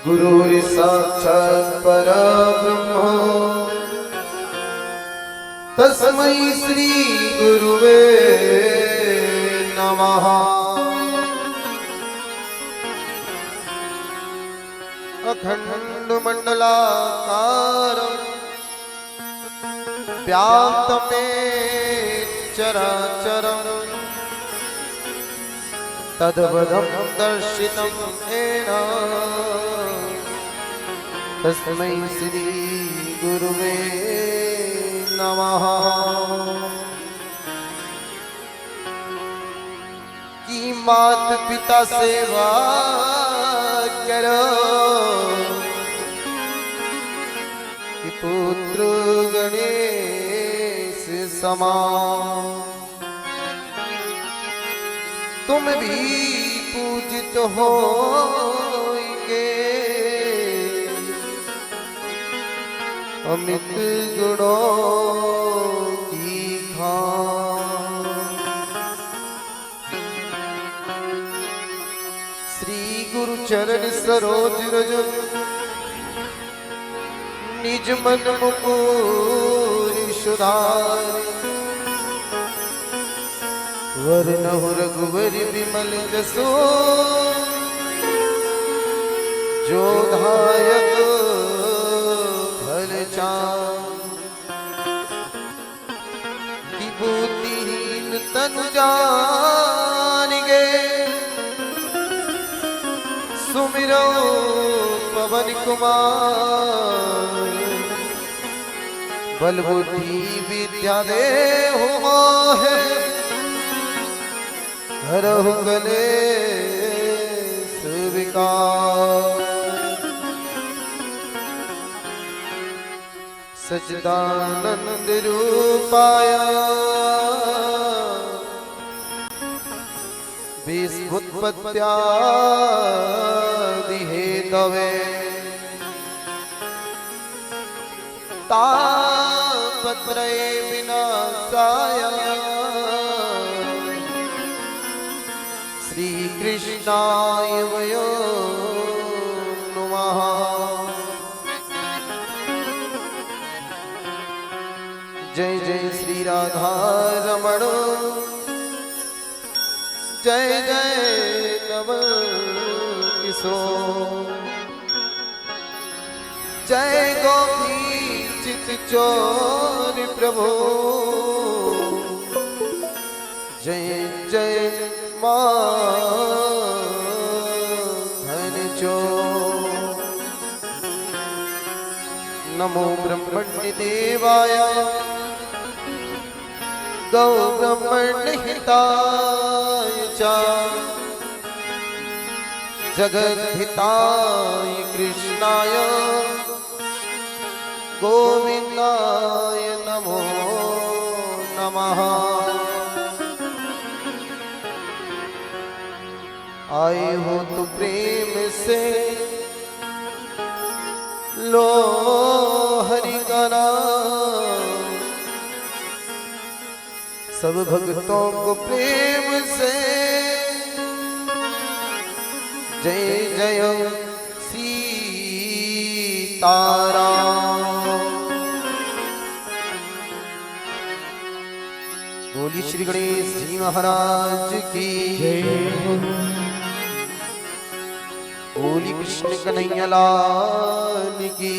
गुरुर् साक्षात् परब्रह्म तस्मै श्री गुरुवे नमः। अखंड मंडलाकारं व्याप्तमेन चराचरं तद्पदं दर्शितं येन तस्मै श्री गुरुवे नमः। की मात पिता सेवा करो कि पुत्र गणेश समान तुम भी पूजित होंगे अमित गुणों की खान। श्री गुरु चरण सरोज रज निज मन मुकुर सुधार वरनहु रघुवर विमल जसो जो धायक विभूतिहीन तनु जानिगे सुमिरो पवन कुमार बल बुद्धि विद्या देहु मोहे हरहु कलेश विकार। सच्चिदानंद रूपाय विश्वोत्पत्त्यादि हेतवे तापत्रये विनाशाय श्री कृष्णाय वयं नमः। जय जय श्री राधा रमण जय जय नव किशोर जय गोपी चित चोर प्रभु जय जय माधन चोर। नमो ब्रह्मण्य देवाय गौ ब्रह्मण्य हिताय च जगद हिताय कृष्णाय गोविंदाय नमो नमः। आए हो तो प्रेम से लो हरि का नाम सब भक्तों को प्रेम से जय जय सीताराम। बोली श्री गणेश जी महाराज की जय। बोली कृष्ण कन्हैया लाल की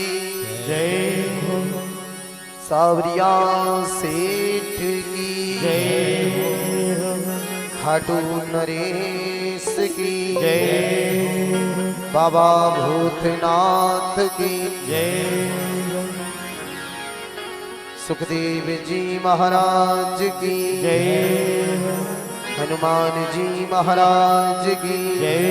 जय। सावरिया सेठ की जय। खाटू नरेश की जय। बाबा भूतनाथ की जय। सुखदेव जी महाराज की जय। हनुमान जी महाराज की जय।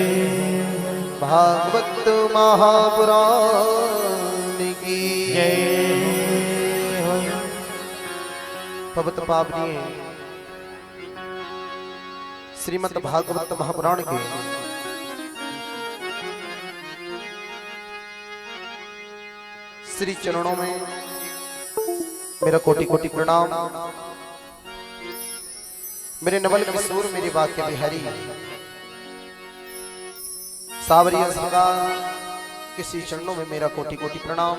भागवत महापुराण की जय। पवित्र पावनी श्रीमद् भागवत महापुराण के श्री चरणों में मेरा कोटि कोटि प्रणाम। मेरे नवल किशोर मेरे वाक्य बिहारी सावरिया सरकार के श्री चरणों में मेरा कोटि कोटि प्रणाम।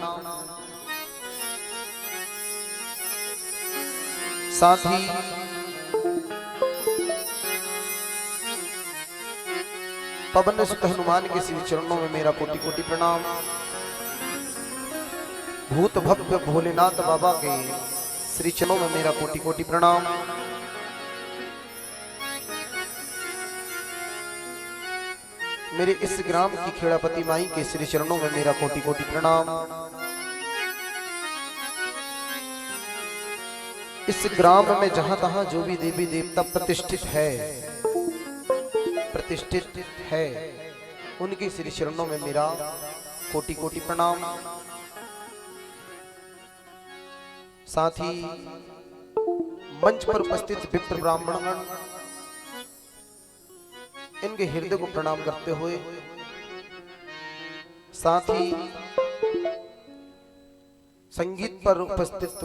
साथ ही पवन सुत हनुमान के श्री चरणों में मेरा कोटि कोटि प्रणाम। भूत भव्य भोलेनाथ बाबा के श्री चरणों में मेरा कोटि कोटि प्रणाम। मेरे इस ग्राम की खेड़ापति माई के श्री चरणों में मेरा कोटि कोटि प्रणाम। इस ग्राम में जहां तहां जो भी देवी देवता प्रतिष्ठित है उनके श्री चरणों में मेरा कोटि कोटि प्रणाम। साथ ही मंच पर उपस्थित विप्र ब्राह्मणगण इनके हृदय को प्रणाम करते हुए, साथ ही संगीत पर उपस्थित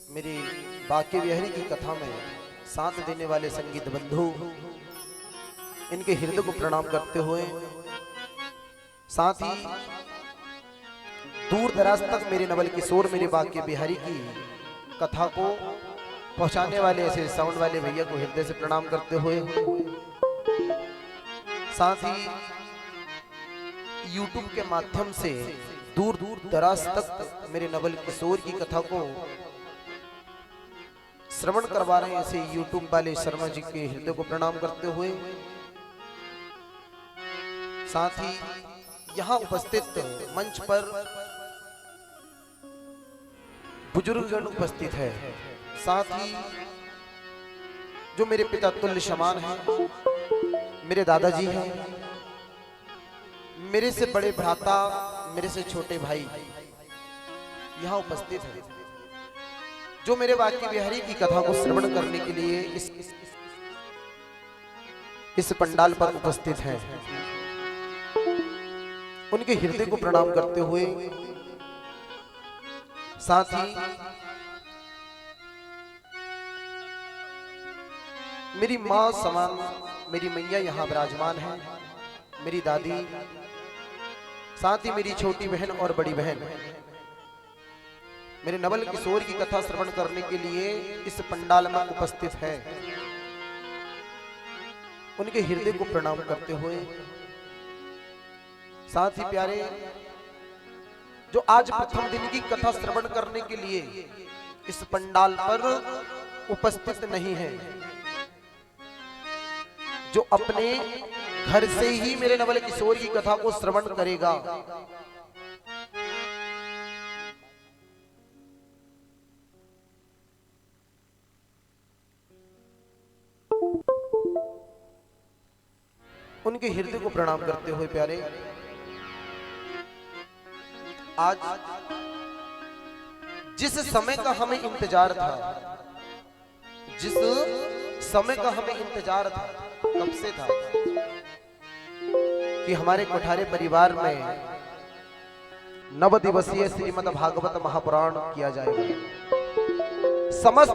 मेरी बाके बिहारी की कथा में साथ देने वाले संगीत बंधु इनके हृदय को प्रणाम करते हुए, साथ ही दूर दराज तक मेरे नवल किशोर मेरे बाके बिहारी की कथा को पहुंचाने वाले ऐसे साउंड वाले भैया को हृदय से प्रणाम करते हुए, साथ ही YouTube के माध्यम से दूर दूर दराज तक मेरे नवल किशोर की कथा को श्रवण करवा रहे हैं ऐसे YouTube वाले शर्मा जी के हृदय को प्रणाम करते हुए, साथ ही यहाँ उपस्थित मंच पर बुजुर्गगण उपस्थित है, साथ ही जो मेरे पिता तुल्य समान हैं, मेरे दादाजी हैं, मेरे से बड़े भ्राता, मेरे से छोटे भाई यहाँ उपस्थित हैं, जो मेरे बाके बिहारी की कथा को श्रवण करने के लिए इस पंडाल पर उपस्थित हैं। उनके हृदय को प्रणाम करते हुए, साथ ही मेरी मां समान मेरी मैया यहाँ विराजमान है, मेरी दादी, साथ ही मेरी छोटी बहन और बड़ी बहन मेरे नवल किशोर की कथा श्रवण करने के लिए इस पंडाल में उपस्थित है। उनके हृदय को प्रणाम करते हुए, साथ ही प्यारे जो आज प्रथम दिन की कथा श्रवण करने के लिए इस पंडाल पर उपस्थित नहीं है, जो अपने घर से ही मेरे नवल किशोर की कथा को श्रवण करेगा, उनके हृदय को प्रणाम करते हुए प्यारे आज जिस समय का हमें इंतजार था, जिस समय का हमें इंतजार था, कब से था कि हमारे कोठारे परिवार में 9 दिवसीय श्रीमद् भागवत महापुराण किया जाएगा। समस्त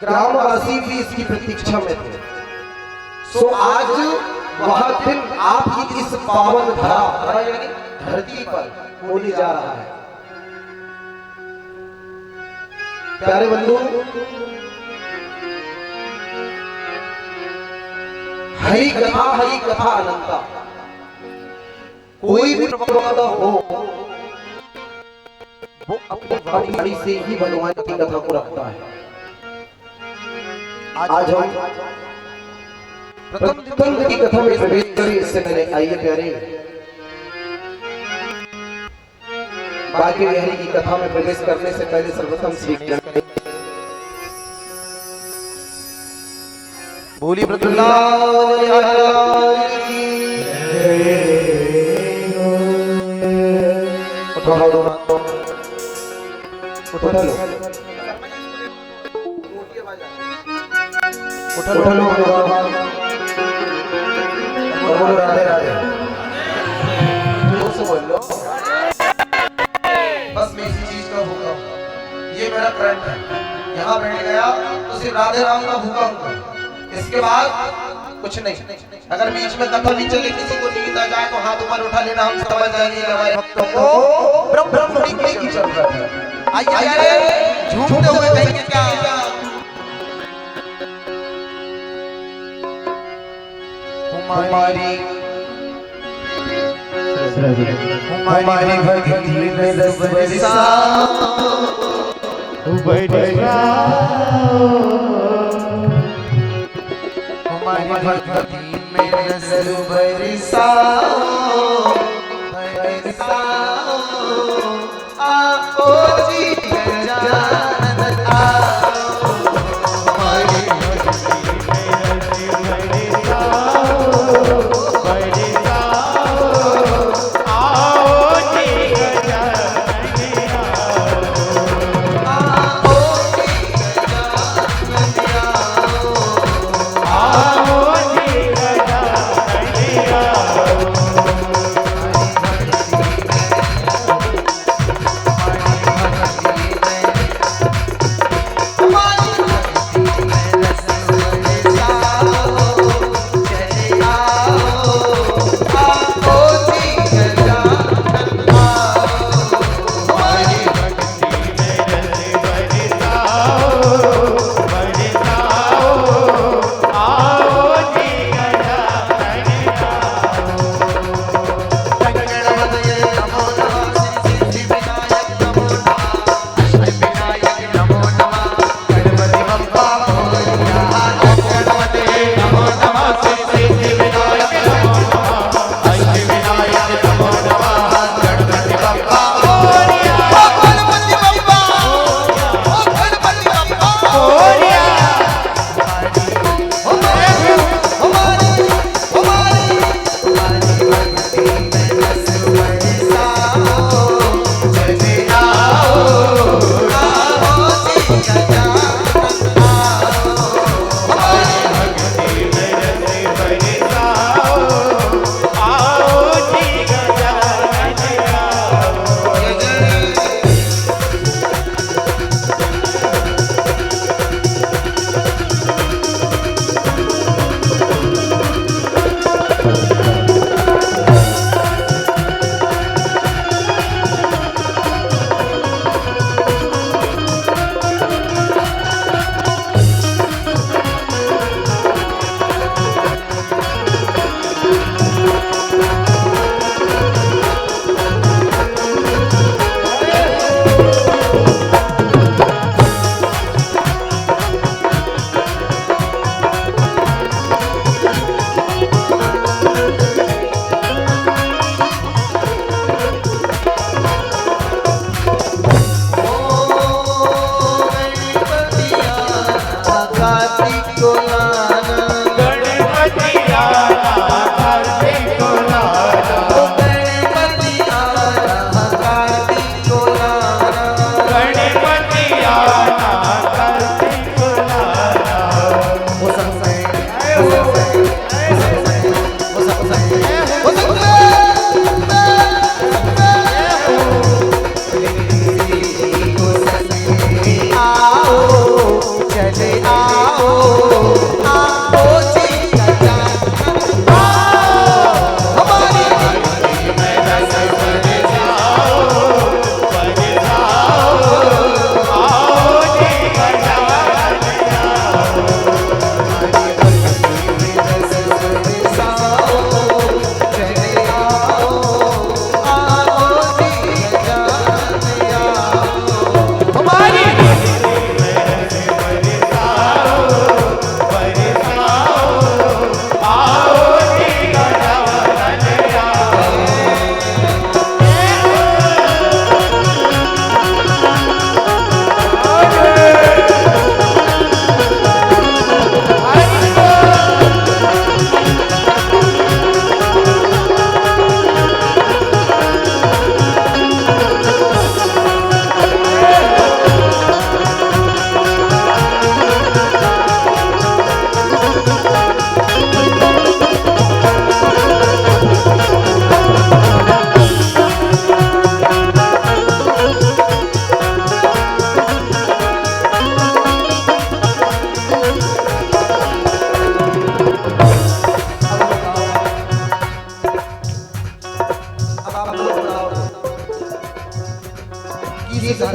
ग्रामवासी भी इसकी प्रतीक्षा में थे। सो आज वह दिन आपकी इस पावन धरा यानी धरती पर होने जा रहा है। प्यारे बंधु, हरि कथा अनंता। कोई भी प्रवक्ता हो वो अपनी वाणी से ही भगवान की कथा को रखता है। आज हम प्रथम दिन की कथा में प्रवेश करें इससे पहले आइए प्यारे बाके बिहारी की कथा में प्रवेश करने से पहले सर्वप्रथम श्री बोली वृंदावन की उठो राधे राधे बोल लो। बस मैं इसी चीज का भूखा हूँ, ये मेरा करंट है। यहाँ बैठ गया तो सिर्फ राधे राम का भूखा हूँ। इसके बाद कुछ कुछ नहीं। अगर बीच में कथा भी चले, किसी को नींद आ जाए तो हाथ ऊपर उठा लेना, हम समझ जाएंगे हमारे भक्तों को ब्रह्म की जरूरत है। आइए झूमते हुए कहेंगे क्या? हमारी भक्ति में रस बरसाओ, हमारी भक्ति में रस बरसाओ, आओ जी गजानन आओ, हमारी भक्ति में रस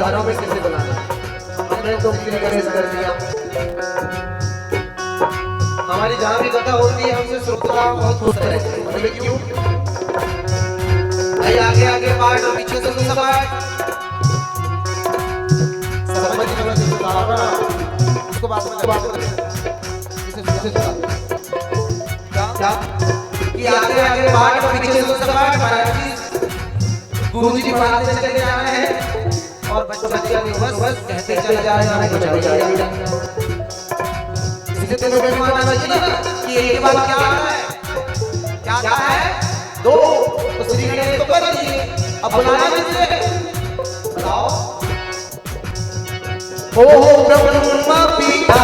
घरों में किसे बुलाना, हमने तो श्री गणेश कर दिया। हमारी जहाँ भी कथा होती है हमसे श्रोता बहुत खुश रहते हैं। बोले क्यों? भाई आगे आगे पाठ और पीछे से सपाट। समझ इसको बात करें। इसे क्या कि आगे आगे पाठ और पीछे से सपाट। महाराज जी गुरु जी पढ़ाते चले जा रहे हैं और बच्चा बस कहते चले जा रहे हैं। इसे तो लोग मानना चाहिए ना कि ये बात क्या है, क्या है? दो तो श्री गणेश तो कर दिए, अब बुलाना किसे? बताओ। हो ब्रह्मा पिता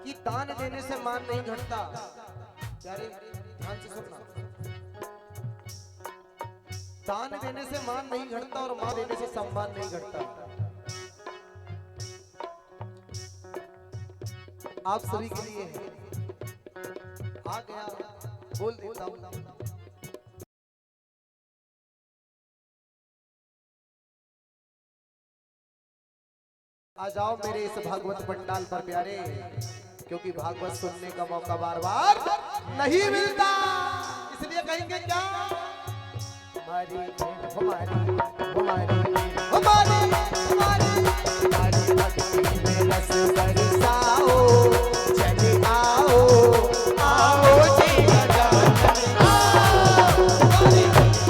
कि दान देने से मान नहीं घटता। प्यारे ध्यान से सुनना, दान देने से मान नहीं घटता और मान देने से सम्मान नहीं घटता। आप सभी के लिए आ गया, बोल देता हूं। आ जाओ मेरे इस भागवत पंडाल पर प्यारे, क्योंकि भागवत सुनने का मौका बार बार नहीं मिलता। इसलिए कहेंगे क्या? हमारी हमारी हमारी हमारी हमारी भक्ति में रस बरसाओ, चले आओ आओ जी गजानन आओ, हमारी भक्ति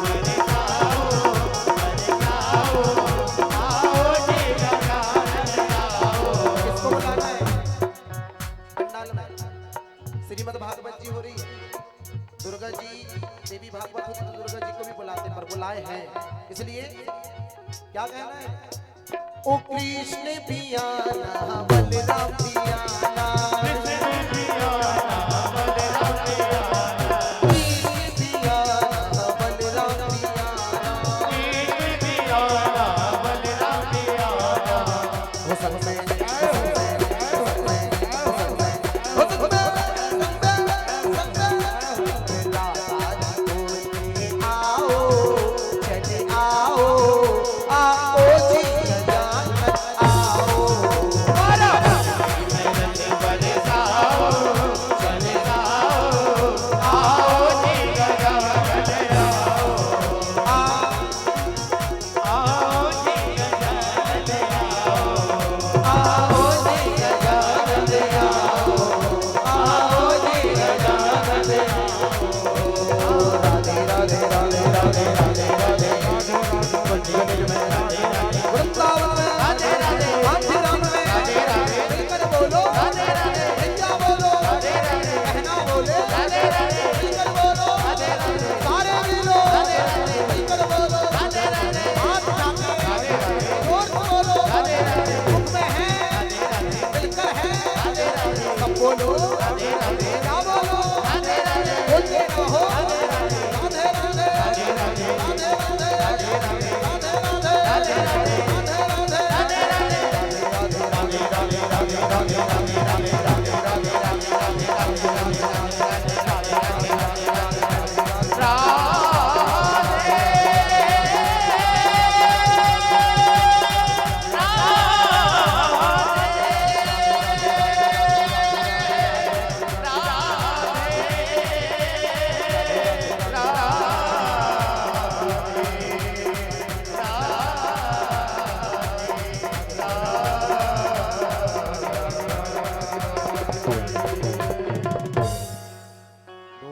में रस बरसाओ, चले आओ आओ जी गजानन आओ। किसको बुलाना है? पंडाल में श्रीमद् भागवत जी हो रही है। दुर्गा जी देवी भागवत होती तो दुर्गा जी को भी बुलाते, पर बुलाए हैं। इसलिए क्या कहना है? ओ कृष्ण पियाना बलराम पियाना, कृष्ण पियाना बलराम पियाना, कृष्ण पियाना बलराम पियाना, कृष्ण पियाना बलराम पियाना। वो सब में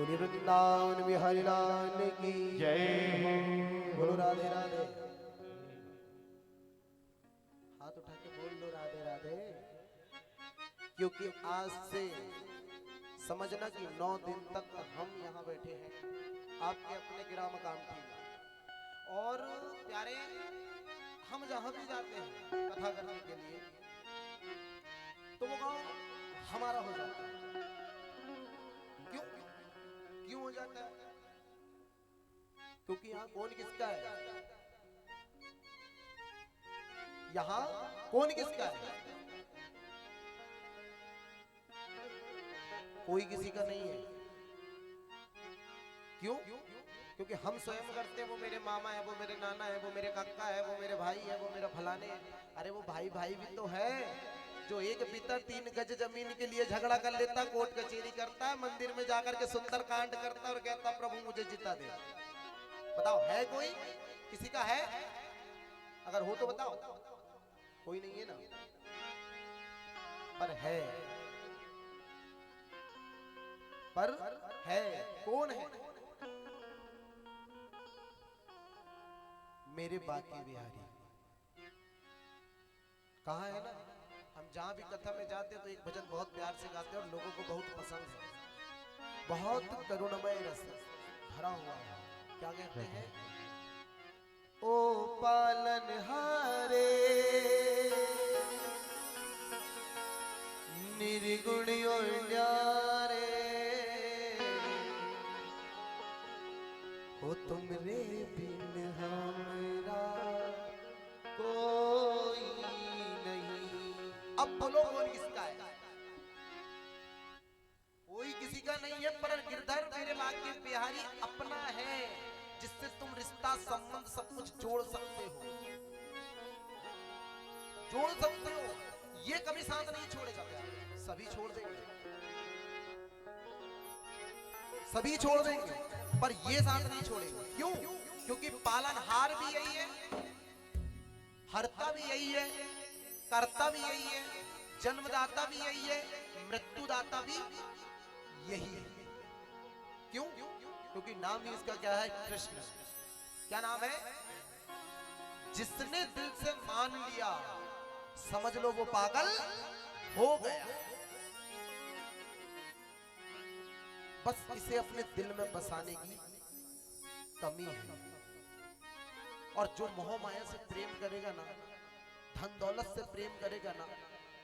बोलिए वृंदावन बिहारी लाल की जय हो। बोलो राधे राधे। हाथ उठा के बोल लो राधे राधे। क्योंकि आज से समझना कि 9 दिन तक हम यहाँ बैठे हैं आपके अपने ग्राम कामठी में। और प्यारे हम जहाँ भी जाते हैं कथा करने के लिए तो वो गांव हमारा हो जाता है। क्यों क्यों हो जाता है? क्योंकि यहाँ कौन किसका है? यहाँ कौन किसका है? कोई किसी का नहीं है। क्यों? क्योंकि हम स्वयं करते हैं। वो मेरे मामा है, वो मेरे नाना है, वो मेरे काका है, वो मेरे भाई है, वो मेरा फलाने है। अरे वो भाई भाई भी तो है जो एक पिता 3 गज जमीन के लिए झगड़ा कर लेता, कोर्ट कचहरी करता है, मंदिर में जाकर के सुंदर कांड करता और कहता प्रभु मुझे जिता दे। बताओ है कोई किसी का है? अगर हो तो बताओ। कोई नहीं है ना, पर है। पर है कौन है? मेरे बाकी बिहारी। कहा है ना, हम जहां भी कथा में जाते हैं तो एक भजन बहुत प्यार से गाते हैं और लोगों को बहुत पसंद है। बहुत करुणमय रस भरा हुआ है। क्या कहते हैं? ओ पालन हारे निर्गुण और न्यारे हो तुमरे बिन हमरा कोई नहीं। अब बोलो कौन किसका है? कोई किसी का नहीं है, पर गिरधर मेरे बाकी बिहारी अपना है जिससे तुम रिश्ता संबंध सब कुछ जोड़ सकते हो। जोड़ सकते हो। ये कभी साथ नहीं छोड़ेगा। सभी छोड़ देंगे, सभी छोड़ देंगे, पर ये साथ नहीं छोड़ेगा। क्यों? क्योंकि पालनहार भी यही है, हरता भी यही है, करता भी यही है, जन्मदाता भी यही है, मृत्युदाता भी यही है। क्यों? क्योंकि नाम ही इसका क्या है? कृष्ण। क्या नाम है? जिसने दिल से मान लिया समझ लो वो पागल हो गया। बस इसे अपने दिल में बसाने की कमी है। और जो मोह माया से प्रेम करेगा ना, धन दौलत से प्रेम करेगा ना,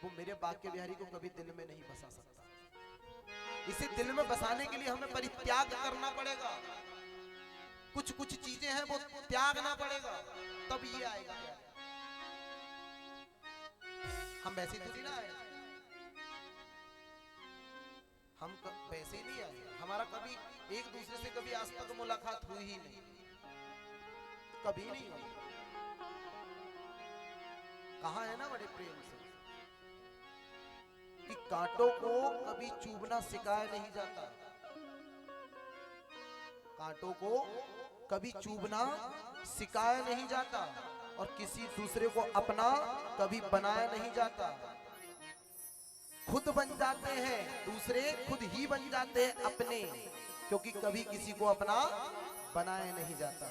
वो मेरे बाके बिहारी को कभी दिल में नहीं बसा सकता। इसे दिल में बसाने के लिए हमें परित्याग करना पड़ेगा। कुछ कुछ चीजें हैं वो त्यागना पड़ेगा, तब ये आएगा। हम वैसे थोड़ी ना आए, हम वैसे ही नहीं आए। हमारा कभी एक दूसरे से कभी आज तक मुलाकात हुई ही नहीं, कभी नहीं हुई। कहा है ना बड़े प्रेम से कि कांटों को कभी चुभना सिखाया नहीं जाता। कांटों को कभी चुभना सिखाया नहीं जाता और किसी दूसरे को अपना कभी बनाया नहीं जाता। खुद बन जाते हैं दूसरे, खुद ही बन जाते हैं अपने, क्योंकि कभी किसी को अपना बनाया नहीं जाता।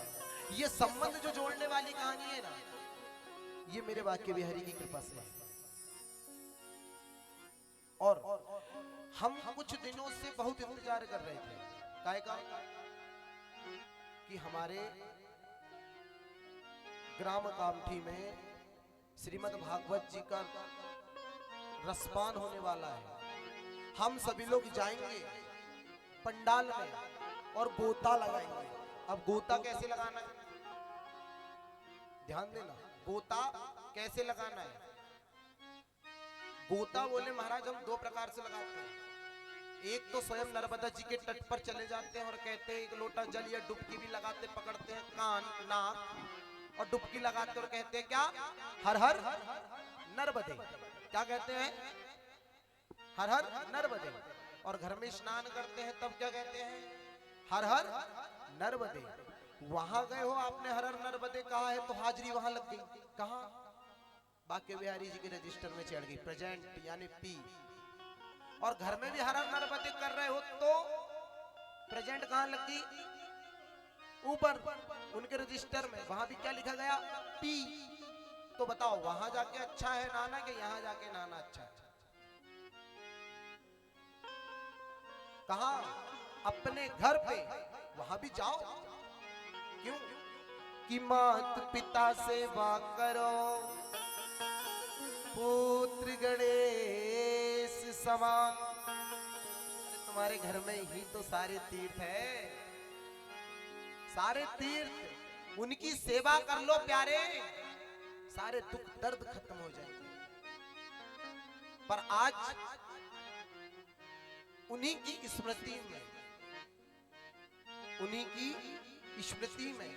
ये संबंध जो जोड़ने वाली कहानी है ना, ये मेरे बाके बिहारी की कृपा से है। और हम कुछ दिनों से बहुत इंतजार कर रहे थे काहे का कि हमारे ग्राम कामठी में श्रीमद् भागवत जी का रसपान होने वाला है। हम सभी लोग जाएंगे पंडाल में और गोता लगाएंगे। अब गोता कैसे लगाना है, ध्यान देना। गोता कैसे लगाना है? गोता बोले महाराज हम 2 प्रकार से लगाते हैं। एक तो स्वयं नर्मदा जी के तट पर चले जाते हैं और कहते हैं एक लोटा जल या डुबकी भी लगाते, पकड़ते हैं कान नाक और डुबकी लगाते और कहते हैं क्या? हर हर नर्मदे। क्या कहते हैं? हर हर नर्मदे। और घर में स्नान करते हैं तब क्या कहते हैं? हर हर नर्मदे। वहां गए हो आपने हर हर नर्मदे कहा है तो हाजिरी वहां लग गई। कहां? बाके बिहारी जी के रजिस्टर में चढ़ गई, प्रेजेंट यानी पी। और घर में भी हर हर नर्मदे कर रहे हो तो प्रेजेंट कहां लग गई? ऊपर उनके रजिस्टर में, वहां भी क्या लिखा गया? पी। तो बताओ वहां जाके अच्छा है नाना कि यहां जाके नाना अच्छा है? कहा? अपने घर पे, वहां भी जाओ। क्यों? कि मात पिता सेवा करो, पुत्र गणेश समान। तुम्हारे घर में ही तो सारे तीर्थ है, सारे तीर्थ, उनकी सेवा कर लो प्यारे, सारे दुख दर्द खत्म हो जाएंगे। पर आज उन्हीं की स्मृति में, उन्हीं की स्मृति में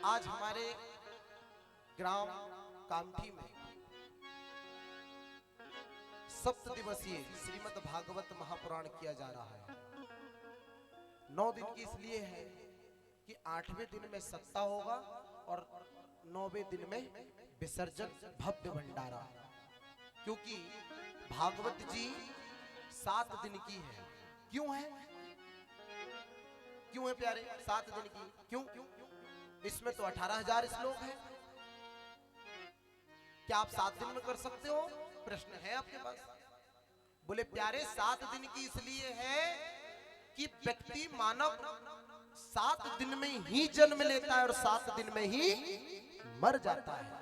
आज हमारे ग्राम कामठी में सप्त दिवसीय श्रीमद् भागवत महापुराण किया जा रहा है। 9 दिन की इसलिए है कि 8वें दिन में सत्ता होगा और 9वें दिन में विसर्जन, भव्य भंडारा। क्योंकि भागवत जी 7 दिन की है। क्यों है? क्यों है प्यारे 7 दिन की? क्यों? इसमें तो 18,000 श्लोक है। क्या आप 7 दिन में कर सकते हो? प्रश्न है आपके पास। बोले प्यारे 7 दिन की इसलिए है कि व्यक्ति मानव 7 दिन में ही जन्म लेता है और 7 दिन में ही मर जाता है।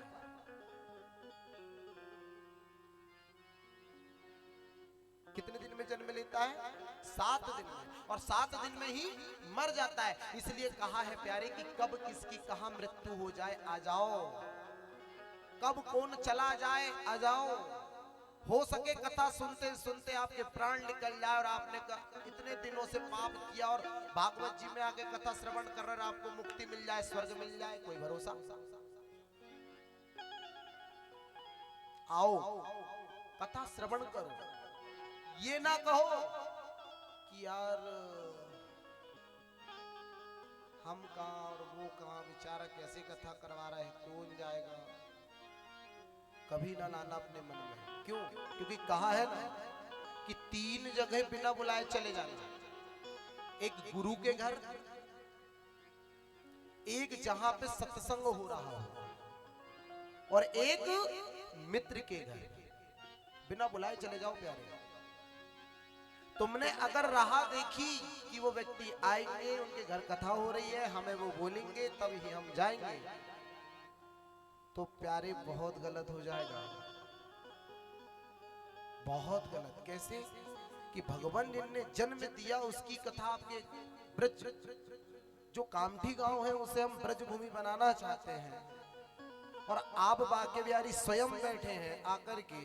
कितने दिन में जन्म लेता है? 7 दिन में, और 7 दिन में ही मर जाता है। इसलिए कहा है प्यारे कि कब किसकी कहां मृत्यु हो जाए आ जाओ, कब कौन चला जाए आ जाओ। हो सके कथा सुनते सुनते आपके प्राण निकल जाए और आपने इतने दिनों से पाप किया और भागवत जी में आके कथा श्रवण कर रहे आपको मुक्ति मिल जाए, स्वर्ग मिल जाए, कोई भरोसा? आओ कथा श्रवण करो, ये ना कहो कि यार हम कहां और वो कहां, बेचारा कैसे कथा करवा रहा है, कौन जाएगा। कभी ना लाना अपने मन में। क्यों? क्योंकि कहा है ना कि 3 जगह बिना बुलाए चले जाना। एक गुरु के घर, एक जहां पे सत्संग हो रहा हो, और एक मित्र के घर। बिना बुलाए चले जाओ प्यारे। तुमने अगर राह देखी कि वो व्यक्ति आएंगे, उनके घर कथा हो रही है, हमें वो बोलेंगे तब ही हम जाएंगे, तो प्यारे बहुत गलत हो जाएगा, बहुत गलत। कैसे? कि भगवान ने जन्म दिया, उसकी कथा आपके ब्रज, जो कामठी गांव है उसे हम ब्रज भूमि बनाना चाहते हैं, और आप बाके बिहारी स्वयं बैठे हैं आकर के,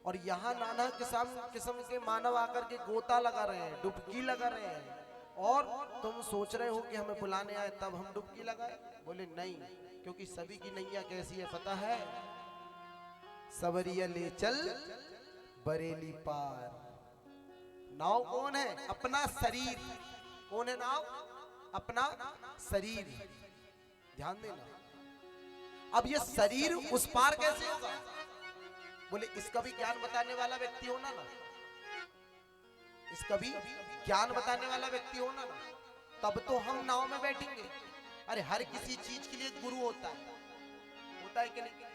और यहाँ नाना किस्म के मानव आकर के गोता लगा रहे हैं, डुबकी लगा रहे हैं, और तुम सोच रहे हो कि हमें बुलाने आए तब हम डुबकी लगाए। बोले नहीं, क्योंकि सभी की नैया कैसी है पता है? सवरिया ले चल बरेली पार। नाव कौन है? अपना शरीर। कौन है नाव? अपना शरीर। ध्यान देना। अब ये शरीर उस पार कैसे होगा? बोले इसका भी ज्ञान बताने वाला व्यक्ति होना ना, इसका भी ज्ञान बताने वाला व्यक्ति होना ना, तब तो हम नाव में बैठेंगे। अरे हर किसी चीज के लिए गुरु होता है कि नहीं?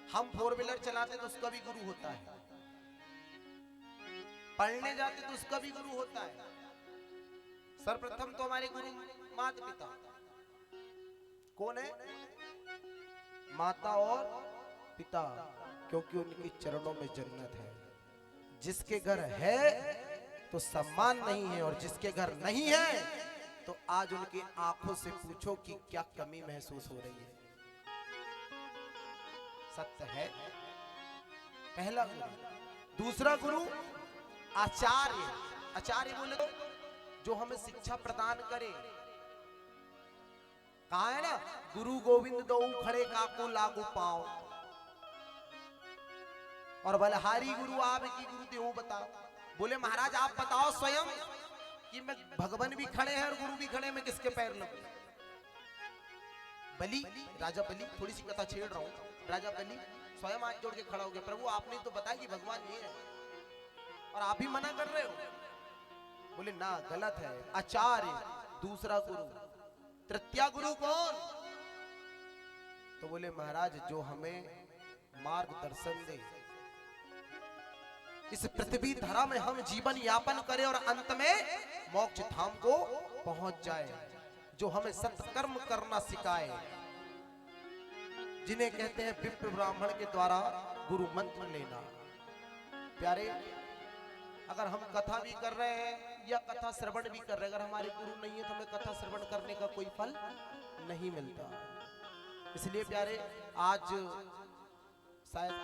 हम 4 व्हीलर चलाते तो उसका भी गुरु होता है, पढ़ने जाते तो उसका भी गुरु होता है। सर्वप्रथम तो हमारे गुरु माता पिता। कौन है? माता और पिता, क्योंकि उनके चरणों में जन्नत है। जिसके घर है तो सम्मान नहीं है, और जिसके घर नहीं है तो आज उनकी आंखों से पूछो कि क्या कमी महसूस हो रही है। सत्य है। पहला गुरु। दूसरा गुरु आचार्य। आचार्य बोले तो जो हमें शिक्षा प्रदान करे। कहा है ना, गुरु गोविंद दो खड़े काको लागू पाओ, और बलहारी गुरु आप की गुरु देव बताओ। बोले महाराज आप बताओ स्वयं कि मैं भगवान भी खड़े हैं और गुरु भी खड़े हैं, मैं किसके पैर लगूं? बलि, राजा बलि, थोड़ी सी कथा छेड़ रहा हूं। राजा बलि स्वयं हाथ जोड़ के खड़ा हो गया, प्रभु आपने तो बताया कि भगवान ये है और आप भी मना कर रहे हो। बोले ना, गलत है। आचार्य दूसरा गुरु, तृतीय गुरु कौन? तो बोले महाराज जो हमें मार्गदर्शन दे, इस पृथ्वी धरा में हम जीवन यापन करें और अंत में मोक्ष धाम को पहुंच जाए, जो हमें सत्कर्म करना सिखाए, जिन्हें कहते हैं विप्र ब्राह्मण के द्वारा गुरु मंत्र लेना। प्यारे, अगर हम कथा भी कर रहे हैं या कथा श्रवण भी कर रहे हैं, अगर हमारे गुरु नहीं है तो हमें कथा श्रवण करने का कोई फल नहीं मिलता। इसलिए प्यारे, आज शायद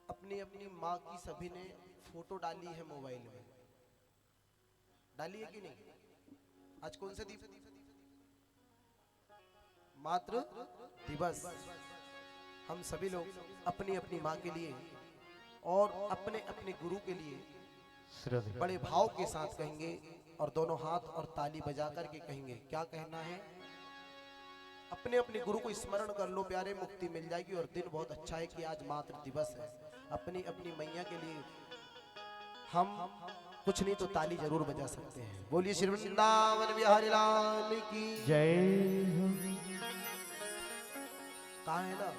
अपनी अपनी माँ की सभी ने फोटो डाली है मोबाइल में, डाली है कि नहीं? आज कौन से दिवस? मातृ दिवस। हम सभी लोग अपनी अपनी माँ के लिए और अपने अपने गुरु के लिए बड़े भाव के साथ कहेंगे और दोनों हाथ और ताली बजा करके कहेंगे। क्या कहना है? अपने अपने गुरु को स्मरण कर लो प्यारे, मुक्ति मिल जाएगी। और दिन बहुत अच्छा है कि आज मातृ दिवस है। अपनी अपनी मैया के लिए हम कुछ नहीं तो ताली जरूर बजा सकते हैं। बोलिए श्री वृंदावन बिहारी लाल की जय। कहा है ना,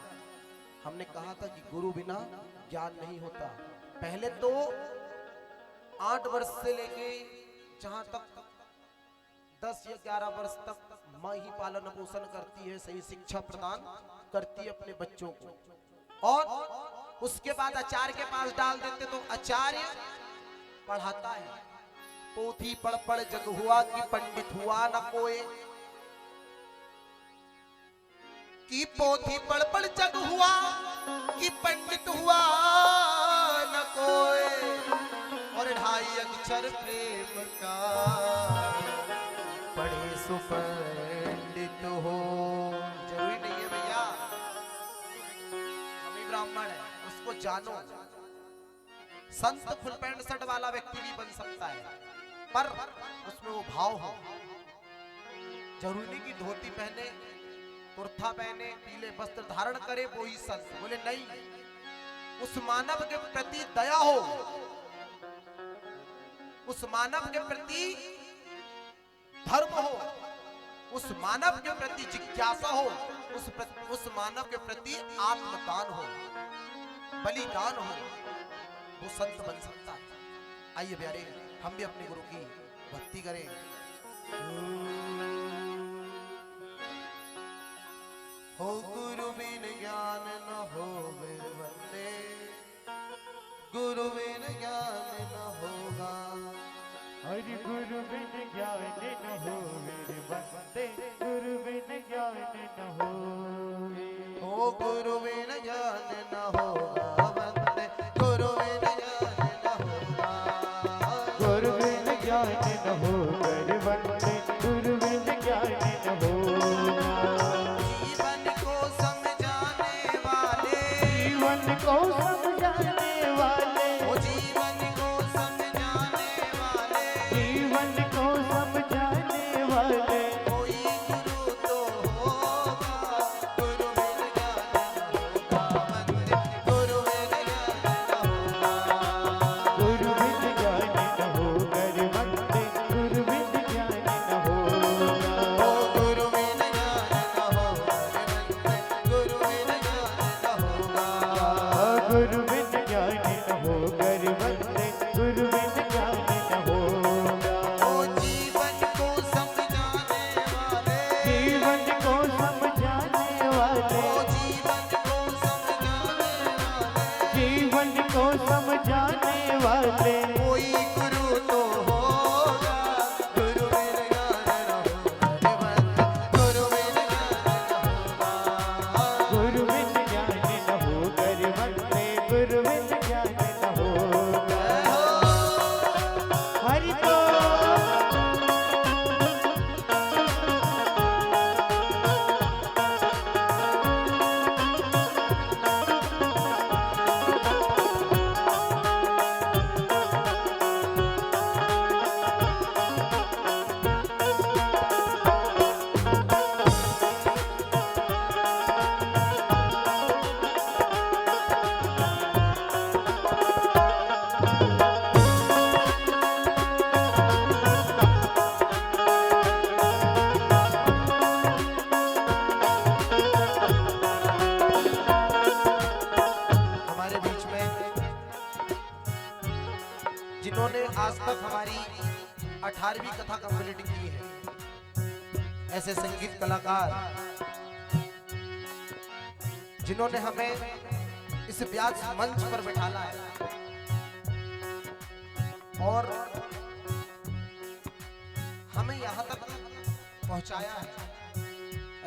हमने कहा था कि गुरु बिना ज्ञान नहीं होता। पहले तो 8 वर्ष से लेके जहां तक 10 या 11 वर्ष तक माँ ही पालन पोषण करती है, सही शिक्षा प्रदान करती है अपने बच्चों को, और उसके बाद आचार्य के पास डाल देते तो आचार्य पढ़ाता है। पोथी पढ़ पढ़ जग हुआ कि पंडित हुआ न कोई, कि पोथी पढ़ पढ़ जग हुआ कि पंडित हुआ न कोई, और 2.5 अक्षर प्रेम का पढ़े सो पंडित हो। जरूरी नहीं है भैया, हम ही ब्राह्मण है उसको जानो। संत फुल पैंट शर्ट वाला व्यक्ति भी बन सकता है, पर उसमें वो भाव हो। जरूरी नहीं कि धोती पहने, कुर्ता पहने, पीले वस्त्र धारण करे वो ही संत। बोले नहीं, उस मानव के प्रति दया हो, उस मानव के प्रति धर्म हो, उस मानव के प्रति जिज्ञासा हो, उस मानव के प्रति आत्मदान हो, बलिदान हो, वो संत बन सकता है। आइए प्यारे, हम भी अपने गुरु की भक्ति करें। हो गुरु बिन ज्ञान न होवे बंदे, गुरु बिन ज्ञान न होगा। हरि गुरु बिन ज्ञान न होवे बंदे, गुरु बिन ज्ञान न होवे। हो गुरु बिन ज्ञान न होगा बंदे, गुरु बिन ज्ञान न होगा। गुरु बिन ज्ञान न होवे बंदे, गुरु बिन ज्ञान न होगा। जीवन को समझाने वाले, जीवन को समझाने वाले, ओ जीवन को समझाने वाले, जीवन को समझाने वाले, कोई गुरु तो होगा। गुरु बिन ज्ञान न होगा बंदे, गुरु बिन ज्ञान न होगा। गुरु बिन ज्ञान न होगा बंदे, गुरु बिन ज्ञान न होगा। ओ गुरु बिन ज्ञान न होगा बंदे, गुरु बिन ज्ञान न होगा। गुरु बिन ज्ञान न होगा बंदे, गुरु बिन ज्ञान न होगा। ओ जीवन को समझाने वाले, जीवन को समझाने वाले, ओ जीवन को समझाने वाले, जीवन को समझाने वाले, कोई गुरु तो होगा। गुरु बिन ज्ञान न होगा बंदे, गुरु बिन ज्ञान न होगा। गुरु बिन ज्ञान न होगा बंदे, गुरु बिन ज्ञान न होगा। हरि बोल। जिन्होंने आज तक हमारी 18वीं कथा कंप्लीट की है, ऐसे संगीत कलाकार जिन्होंने हमें इस व्यास मंच पर बिठाना है और हमें यहाँ तक पहुंचाया है,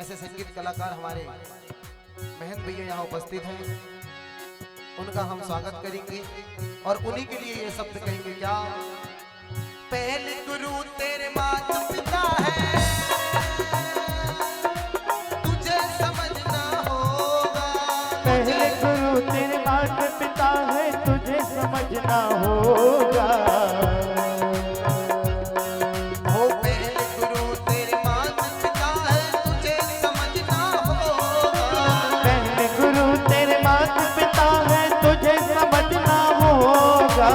ऐसे संगीत कलाकार हमारे महंत भैया यहाँ उपस्थित हैं। उनका हम स्वागत करेंगे और उन्हीं के लिए ये शब्द कहेंगे। क्या पहले गुरु तेरे माता पिता है, तुझे समझना होगा। पहले गुरु तेरे माता पिता है, तुझे समझना होगा। हो पहले गुरु तेरे माता पिता है, तुझे समझना होगा। पहले गुरु तेरे माता पिता है, तुझे समझना होगा।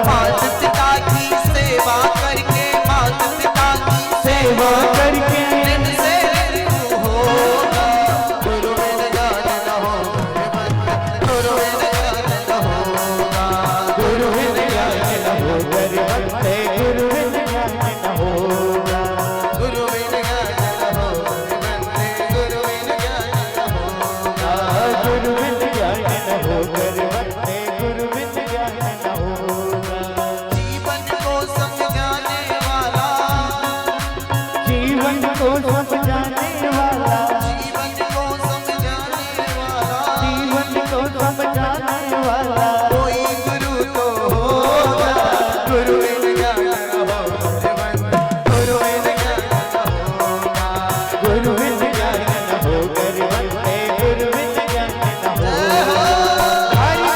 माता पिता की सेवा करके, माता पिता की सेवा करके ऋण से ऋण होगा। गुरु बिन ज्ञान न होगा, गुरु बिन ज्ञान न होगा। गुरु बिन ज्ञान न होगा रे बंदे, गुरु बिन ज्ञान न होगा। गुरु बिन ज्ञान न होगा बंदे, गुरु बिन ज्ञान न होगा। गुरु बिन ज्ञान न होगा रे बंदे, गुरु बिन ज्ञान न होगा। जीवन को समझाने वाला, जीवन को समझाने वाला, जीवन को समझाने वाला, जीवन को समझाने वाला कोई गुरु तो होगा। गुरु बिन ज्ञान न होगा बंदे, गुरु बिन ज्ञान न होगा। गुरु बिन ज्ञान न होगा रे बंदे, गुरु बिन ज्ञान न होगा। हरि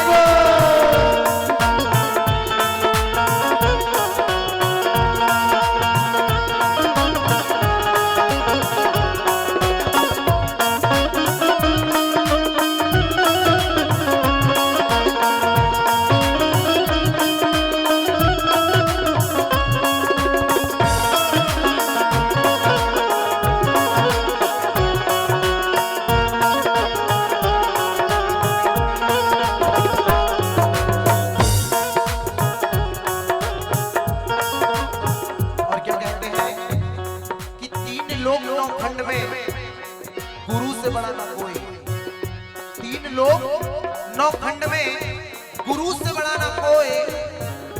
और क्या कहते हैं कि 3 लोग 9 खंड में गुरु से बड़ा ना कोई। 3 लोग 9 खंड में गुरु से बड़ा ना कोई।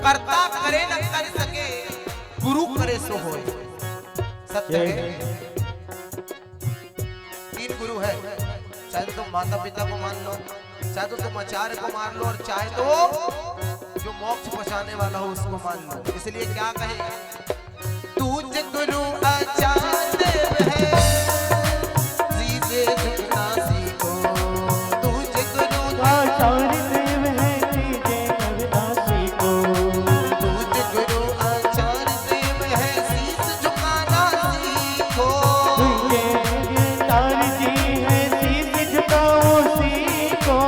करता करे न कर सके, गुरु करे सो होए। सत्य है। 3 गुरु है, चाहे तो तुम माता पिता को मान लो, चाहे तो तुम आचार्य को मान लो, और चाहे तो जो मोक्ष पहुंचाने वाला हो उसको मान लो। इसलिए क्या कहे, तुझ गुरु आचार्य है, सीधे झुकना सीखो। तुझ गुरु आचार्य देव है, सीधे करना सीखो। तुझ गुरु आचार्य देव है, शीश झुकाना सीखो। तुझे तार जी है, शीश झुकाओ सीखो।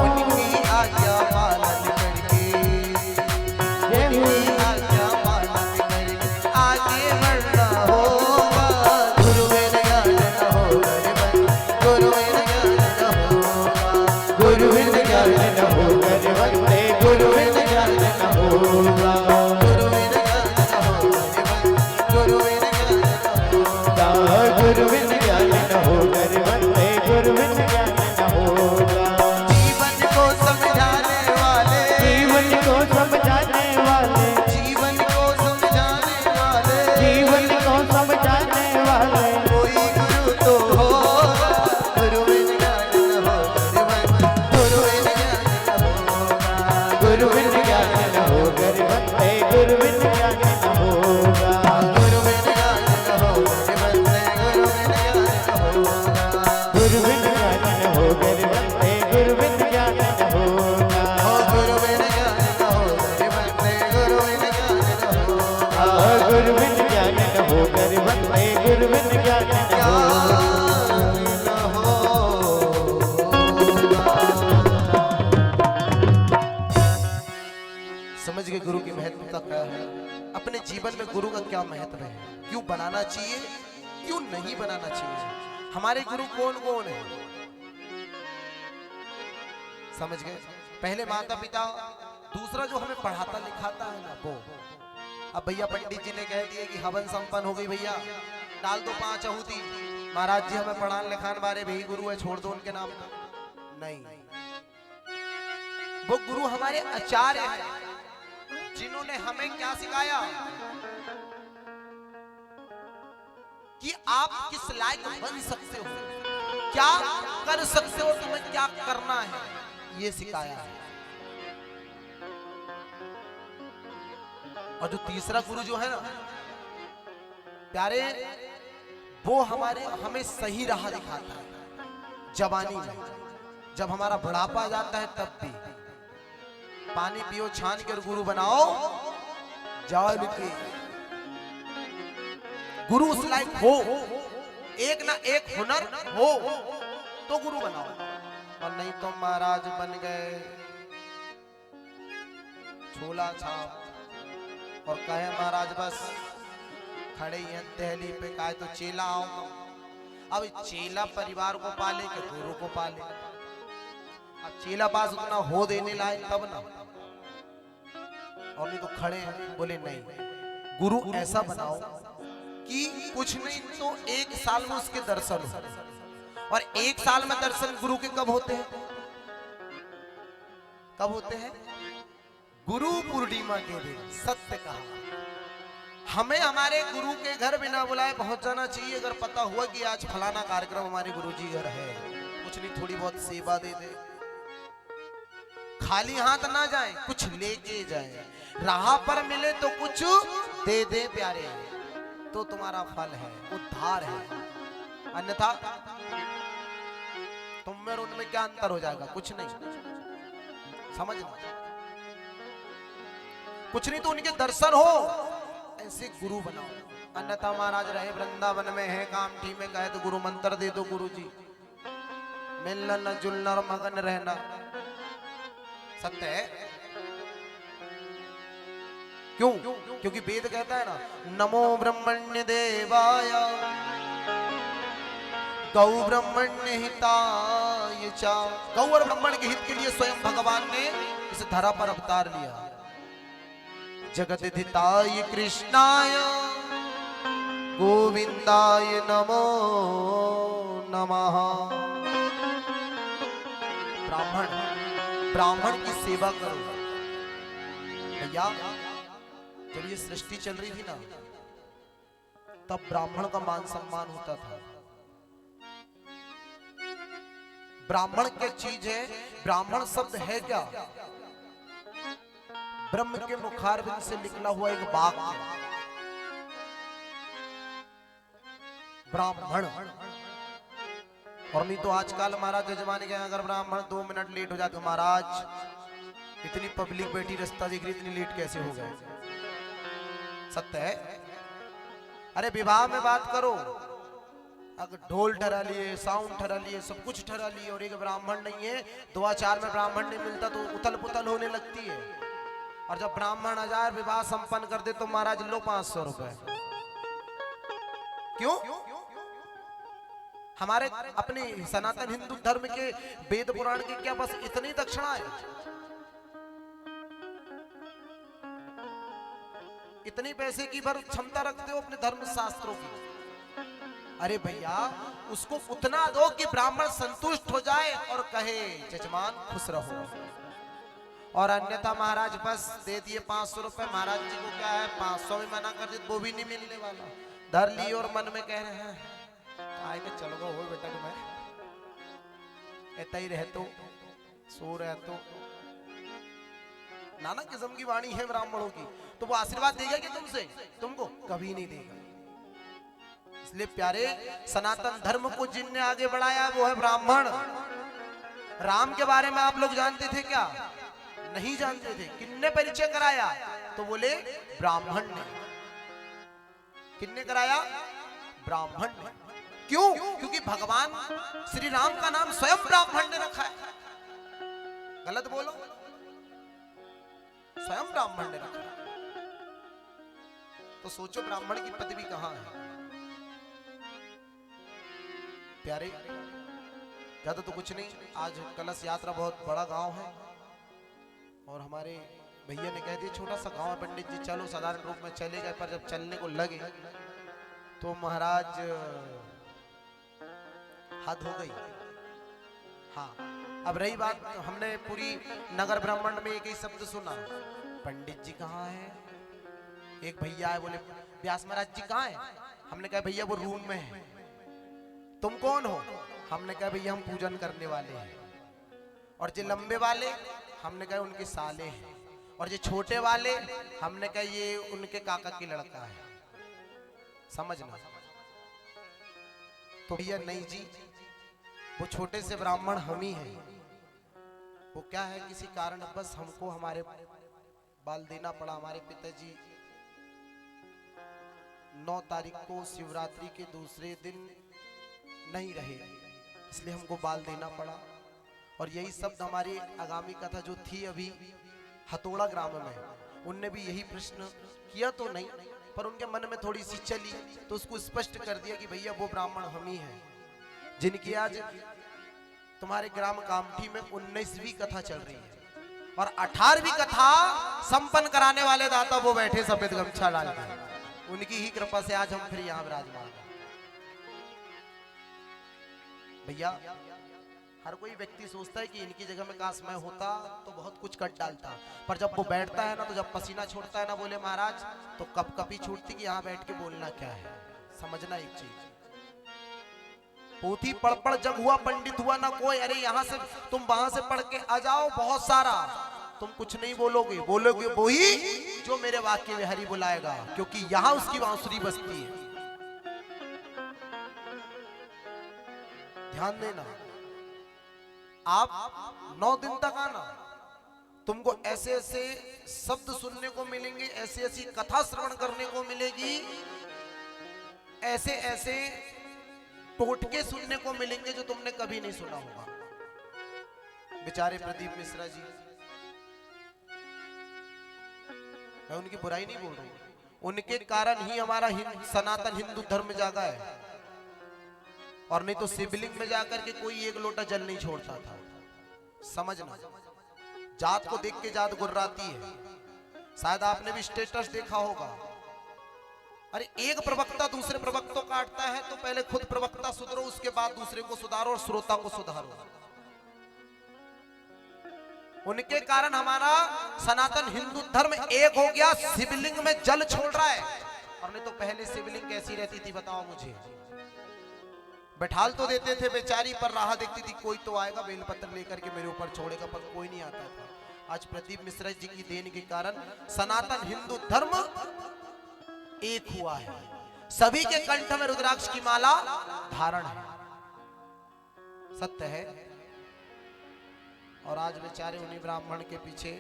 उनकी आज्ञा पालन करके, जय हो उनकी आज्ञा पालन करके आगे बढ़ना होगा। गुरु बिन ज्ञान न होगा रे बंदे, गुरु बिन ज्ञान न होगा। गुरु बिन ज्ञान न होगा रे बंदे, गुरु बिन ज्ञान न होगा। गुरु बिन ज्ञान न होगा रे बंदे, गुरु बिन ज्ञान न होगा। गुरु बिन ज्ञान न होगा रे बंदे, गुरु बिन ज्ञान न होगा। जीवन को समझाने वाले, जीवन को समझाने वाले, जीवन को समझाने वाले, जीवन को समझाने वाले कोई गुरु तो होगा। गुरु बिन ज्ञान न होगा रे बंदे, गुरु बिन ज्ञान न होगा। गुरु बिन ज्ञान न होगा रे बंदे, गुरु बिन ज्ञान न होगा। गुरु बिन ज्ञान न होगा रे बंदे, गुरु बिन ज्ञान न होगा। गुरु बिन ज्ञान न होगा रे बंदे, गुरु बिन ज्ञान न होगा। ओ गुरु बिन ज्ञान न होगा रे बंदे, गुरु बिन ज्ञान न होगा। गुरु बिन ज्ञान न होगा रे बंदे, गुरु बिन ज्ञान न होगा। ज्ञान न होगा। समझ गए गुरु की महत्वता क्या है, अपने जीवन में गुरु का क्या महत्व है, क्यों बनाना चाहिए, क्यों नहीं बनाना चाहिए। हमारे गुरु कौन कौन है, समझ गए। पहले माता पिता दूसरा जो हमें पढ़ाता लिखाता है ना वो। अब भैया पंडित जी ने कह दिया कि हवन संपन्न हो गई, भैया डाल दो 5 आहूति, महाराज जी हमें पढ़ान लिखान बारे भी गुरु है, छोड़ दो उनके नाम। नहीं, वो गुरु हमारे आचार्य हैं, जिन्होंने हमें क्या सिखाया कि आप किस लायक बन सकते हो, क्या कर सकते हो, तुम्हें क्या करना है, ये सिखाया है। और जो तीसरा गुरु जो है ना प्यारे, वो हमें सही राह दिखाता है। जवानी में जब हमारा बुढ़ापा आ जाता है तब भी पानी पियो छान कर गुरु बनाओ जाल के। गुरु उस लायक हो, एक ना एक हुनर हो तो गुरु बनाओ, और नहीं तो महाराज बन गए छोला छाप और कहे महाराज बस खड़े ही हैं दहली पे, कहे तो चेला आओ। अब चेला परिवार को पाले कि गुरु को पाले? अब चेला पास उतना हो देने लाए तब ना, और नहीं तो खड़े हैं बोले नहीं, गुरु ऐसा बनाओ कि कुछ नहीं तो 1 साल में उसके दर्शन हो। और 1 साल में दर्शन गुरु के कब होते हैं? कब होते हैं? गुरु पूर्णिमा के दिन। सत्य कहा, हमें हमारे गुरु के घर बिना बुलाए पहुंच जाना चाहिए। अगर पता हुआ कि आज फलाना कार्यक्रम हमारे गुरुजी घर है, कुछ नहीं थोड़ी बहुत सेवा दे दे, खाली हाथ ना जाए, कुछ लेके जाए, राह पर मिले तो कुछ दे दे प्यारे, तो तुम्हारा फल है, उद्धार है। अन्यथा तुम में और उनमें क्या अंतर हो जाएगा? कुछ नहीं। समझना, कुछ नहीं तो उनके दर्शन हो, ऐसे गुरु बनाओ। अन्यथा महाराज रहे वृंदावन में है, कामठी में कहे तो गुरु मंत्र दे दो, गुरु जी मिलना न जुलना और मगन रहना। सत्य है। क्यों? क्योंकि वेद कहता है ना, नमो ब्रह्मण्य देवाय गौ ब्रह्मण्य हिताय च। गौ और ब्राह्मण के हित के लिए स्वयं भगवान ने इस धरा पर अवतार लिया। जगद्धिताय कृष्णाय गोविंदाय नमो नमः। ब्राह्मण की सेवा करो। भैया जब ये सृष्टि चल रही थी ना, तब ब्राह्मण का मान सम्मान होता था। ब्राह्मण क्या चीज है? ब्राह्मण शब्द है क्या? ब्रह्म के मुखारबिंद से निकला हुआ एक वाक्य, ब्राह्मण। और नहीं तो आजकल महाराज जजमाने के अगर ब्राह्मण 2 मिनट लेट हो जाते, महाराज इतनी पब्लिक बैठी रास्ता देख रही, इतनी लेट कैसे हो गए? सत्य है। अरे विवाह में बात करो, अगर ढोल ठहरा लिए, साउंड ठहरा लिए, सब कुछ ठहरा लिए, और एक ब्राह्मण नहीं है, 2-4 में ब्राह्मण नहीं मिलता तो उथल पुथल होने लगती है। और जब ब्राह्मण 1000 विवाह संपन्न कर दे तो महाराज लो 500 रुपए। क्यों? हमारे अपने सनातन हिंदू धर्म के वेद पुराण की क्या बस इतनी दक्षिणा है? इतनी पैसे की भर क्षमता रखते हो अपने धर्म शास्त्रों की? अरे भैया उसको उतना दो कि ब्राह्मण संतुष्ट हो जाए और कहे जजमान खुश रहो। और अन्यथा महाराज बस दे दिए 500 रुपए, महाराज जी को क्या है 500 में मना कर दिए, वो भी नहीं मिलने वाला। धर ली और मन में कह रहे हैं आए के चलो गो हो बेटा कि मैं ऐता ही रह तो सो रह तो। नाना किस्म की वाणी है ब्राह्मणों की, तो वो आशीर्वाद देगा कि तुमसे? तुमको कभी नहीं देगा। इसलिए प्यारे सनातन धर्म को जिनने आगे बढ़ाया वो है ब्राह्मण। राम के बारे में आप लोग जानते थे क्या? नहीं जानते थे। किन्ने परिचय कराया? तो बोले ब्राह्मण ने। किन्ने कराया? ब्राह्मण ने। क्यों? क्योंकि भगवान श्री राम का नाम स्वयं ब्राह्मण ने रखा है। गलत बोलो, स्वयं ब्राह्मण ने रखा है। तो सोचो ब्राह्मण की पदवी कहां है? प्यारे ज्यादा तो कुछ नहीं, आज कलश यात्रा बहुत बड़ा गांव है और हमारे भैया ने कह दिया छोटा सा गांव है पंडित जी, चलो साधारण रूप में चले गए। पर जब चलने को लगे तो महाराज हद हो गई। हाँ, अब रही बात, हमने पूरी नगर ब्राह्मण में एक ही शब्द सुना, पंडित जी कहाँ है। एक भैया है, बोले व्यास महाराज जी कहाँ है। हमने कहा भैया वो रूम में है। तुम कौन हो। हमने कहा भैया हम पूजन करने वाले हैं। और जो लंबे वाले, हमने कहा उनके साले हैं। और ये छोटे वाले, हमने कहा ये उनके काका की लड़का है। समझना। तो भैया नहीं जी, वो छोटे से ब्राह्मण हम ही हैं। वो क्या है, किसी कारण बस हमको हमारे बाल देना पड़ा। हमारे पिताजी 9 तारीख को शिवरात्रि के दूसरे दिन नहीं रहे, इसलिए हमको बाल देना पड़ा। और यही शब्द हमारी आगामी कथा जो थी अभी हथौड़ा ग्राम में, उनने भी यही प्रश्न किया तो नहीं, पर उनके मन में थोड़ी सी चली तो उसको स्पष्ट कर दिया कि भैया वो ब्राह्मण हम ही हैं जिनकी आज तुम्हारे ग्राम कामठी में 19वीं कथा चल रही है। और 18वीं कथा संपन्न कराने वाले दाता वो बैठे सफेद गमछा डाल के, उनकी ही कृपा से आज हम फिर यहाँ विराजमान हैं। भैया हर कोई व्यक्ति सोचता है कि इनकी जगह में काश मैं होता तो बहुत कुछ कर डालता, पर जब वो बैठता है ना, तो जब पसीना छूटता है ना बोले महाराज, तो कप कपी छूटती कि यहाँ बैठ के बोलना क्या है। समझना एक चीज, पोथी पढ़ पढ़ जग हुआ पंडित हुआ ना कोई। अरे यहाँ से तुम वहां से पढ़ के आ जाओ बहुत सारा, तुम कुछ नहीं बोलोगे, बोलोगे वही जो मेरे वाक्य में हरि बुलाएगा, क्योंकि यहाँ उसकी बांसुरी बजती है। ध्यान देना, आप 9 दिन तक आना, तुमको ऐसे ऐसे शब्द सुनने को मिलेंगे, ऐसी ऐसी कथा श्रवण करने को मिलेगी, ऐसे ऐसे टोटके सुनने को मिलेंगे जो तुमने कभी नहीं सुना होगा। बेचारे प्रदीप मिश्रा जी, मैं उनकी बुराई नहीं बोल रहा हूं, उनके कारण ही हमारा सनातन हिंदू धर्म जागा है। और नहीं तो शिवलिंग में जाकर के कोई एक लोटा जल नहीं छोड़ता था। समझना, जात को देख के जात गुर्राती है। शायद आपने भी स्टेटस देखा होगा, अरे एक प्रवक्ता दूसरे प्रवक्ता को काटता है तो पहले खुद प्रवक्ता सुधरो, उसके बाद दूसरे को सुधारो और श्रोता को सुधारो। उनके कारण हमारा सनातन हिंदू धर्म एक हो गया, शिवलिंग में जल छोड़ रहा है। और नहीं तो पहले शिवलिंग कैसी रहती थी बताओ मुझे, बैठाल तो देते थे बेचारी, पर राह देखती थी कोई तो आएगा बेलपत्र लेकर के मेरे ऊपर छोड़ेगा, पर कोई नहीं आता था। आज प्रदीप मिश्रा जी की देन के कारण सनातन हिंदू धर्म एक हुआ है, सभी के कंठ में रुद्राक्ष की माला धारण है। सत्य है। और आज बेचारे उन्हीं ब्राह्मण के पीछे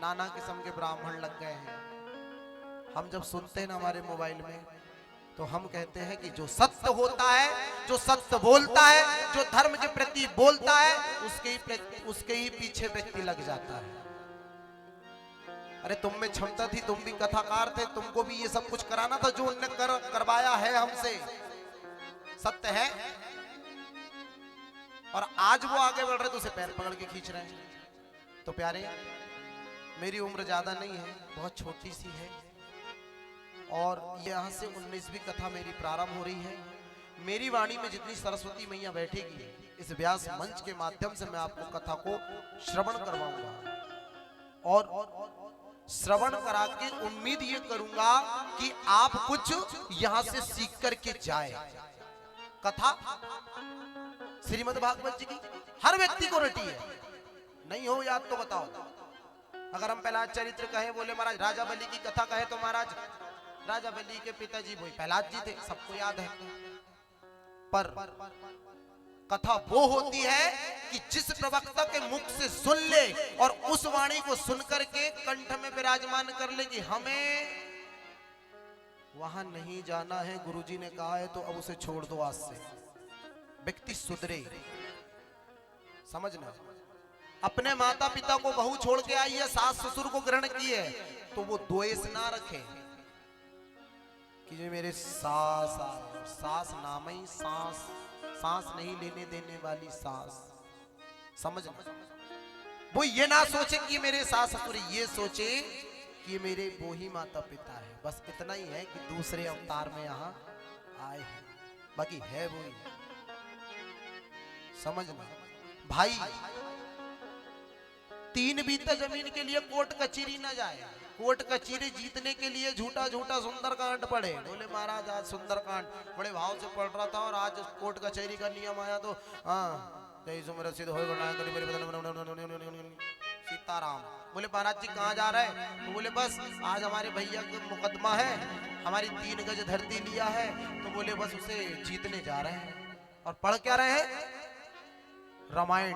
नाना किस्म के ब्राह्मण लग गए हैं। हम जब सुनते हैं ना हमारे मोबाइल में, तो हम कहते हैं कि जो सत्य होता है, जो सत्य बोलता है, जो धर्म के प्रति बोलता है, उसके ही पीछे व्यक्ति लग जाता है। अरे तुम में क्षमता थी, तुम भी कथाकार थे, तुमको भी ये सब कुछ कराना था जो उनने करवाया है हमसे। सत्य है। और आज वो आगे बढ़ रहे तो उसे पैर पकड़ के खींच रहे हैं। तो प्यारे, मेरी उम्र ज्यादा नहीं है, बहुत छोटी सी है, और यहाँ से 19वीं कथा मेरी प्रारंभ हो रही है। मेरी वाणी में जितनी सरस्वती मैया बैठेगी, इस व्यास मंच के माध्यम से मैं आपको कथा को श्रवण करवाऊंगा। और श्रवण करा के उम्मीद ये करूंगा कि आप कुछ यहां से सीख करके जाए। कथा श्रीमद् भागवत जी की हर व्यक्ति को रटी है, नहीं हो याद तो बताओ। अगर हम प्रहलाद चरित्र कहें, बोले महाराज राजा बलि की कथा कहे, तो महाराज राजा बलि के पिताजी वही प्रहलाद जी थे, सबको याद है। पर कथा वो होती है कि जिस प्रवक्ता के मुख से सुन ले और उस वाणी को सुनकर के कंठ में विराजमान कर ले कि हमें वहां नहीं जाना है, गुरुजी ने कहा है, तो अब उसे छोड़ दो आज से। व्यक्ति सुधरे। समझना, अपने माता पिता को बहू छोड़ के आई है, सास ससुर को ग्रहण की है, तो वो द्वेष ना रखे कि जो मेरे सास नाम ही सांस नहीं लेने देने वाली सास। समझना, वो ये ना सोचे कि मेरे सास ससुर, ये सोचे कि मेरे वो ही माता पिता है। बस इतना ही है कि दूसरे अवतार में यहाँ आए हैं, बाकी है वो ही। समझना भाई, 3 बीता जमीन के लिए कोर्ट कचहरी ना जाए। कोर्ट कचहरी जीतने के लिए झूठा झूठा सुंदरकांड पढ़े। बोले महाराज आज सुंदरकांड बड़े भाव से पढ़ रहा था और आज कोर्ट कचहरी का नियम आया तो सीताराम। बोले महाराज जी कहाँ जा रहे हैं? तो बोले बस आज हमारे भैया का मुकदमा है, हमारी 3 गज धरती लिया है, तो बोले बस उसे जीतने जा रहे हैं। और पढ़ क्या रहे हैं? रामायण।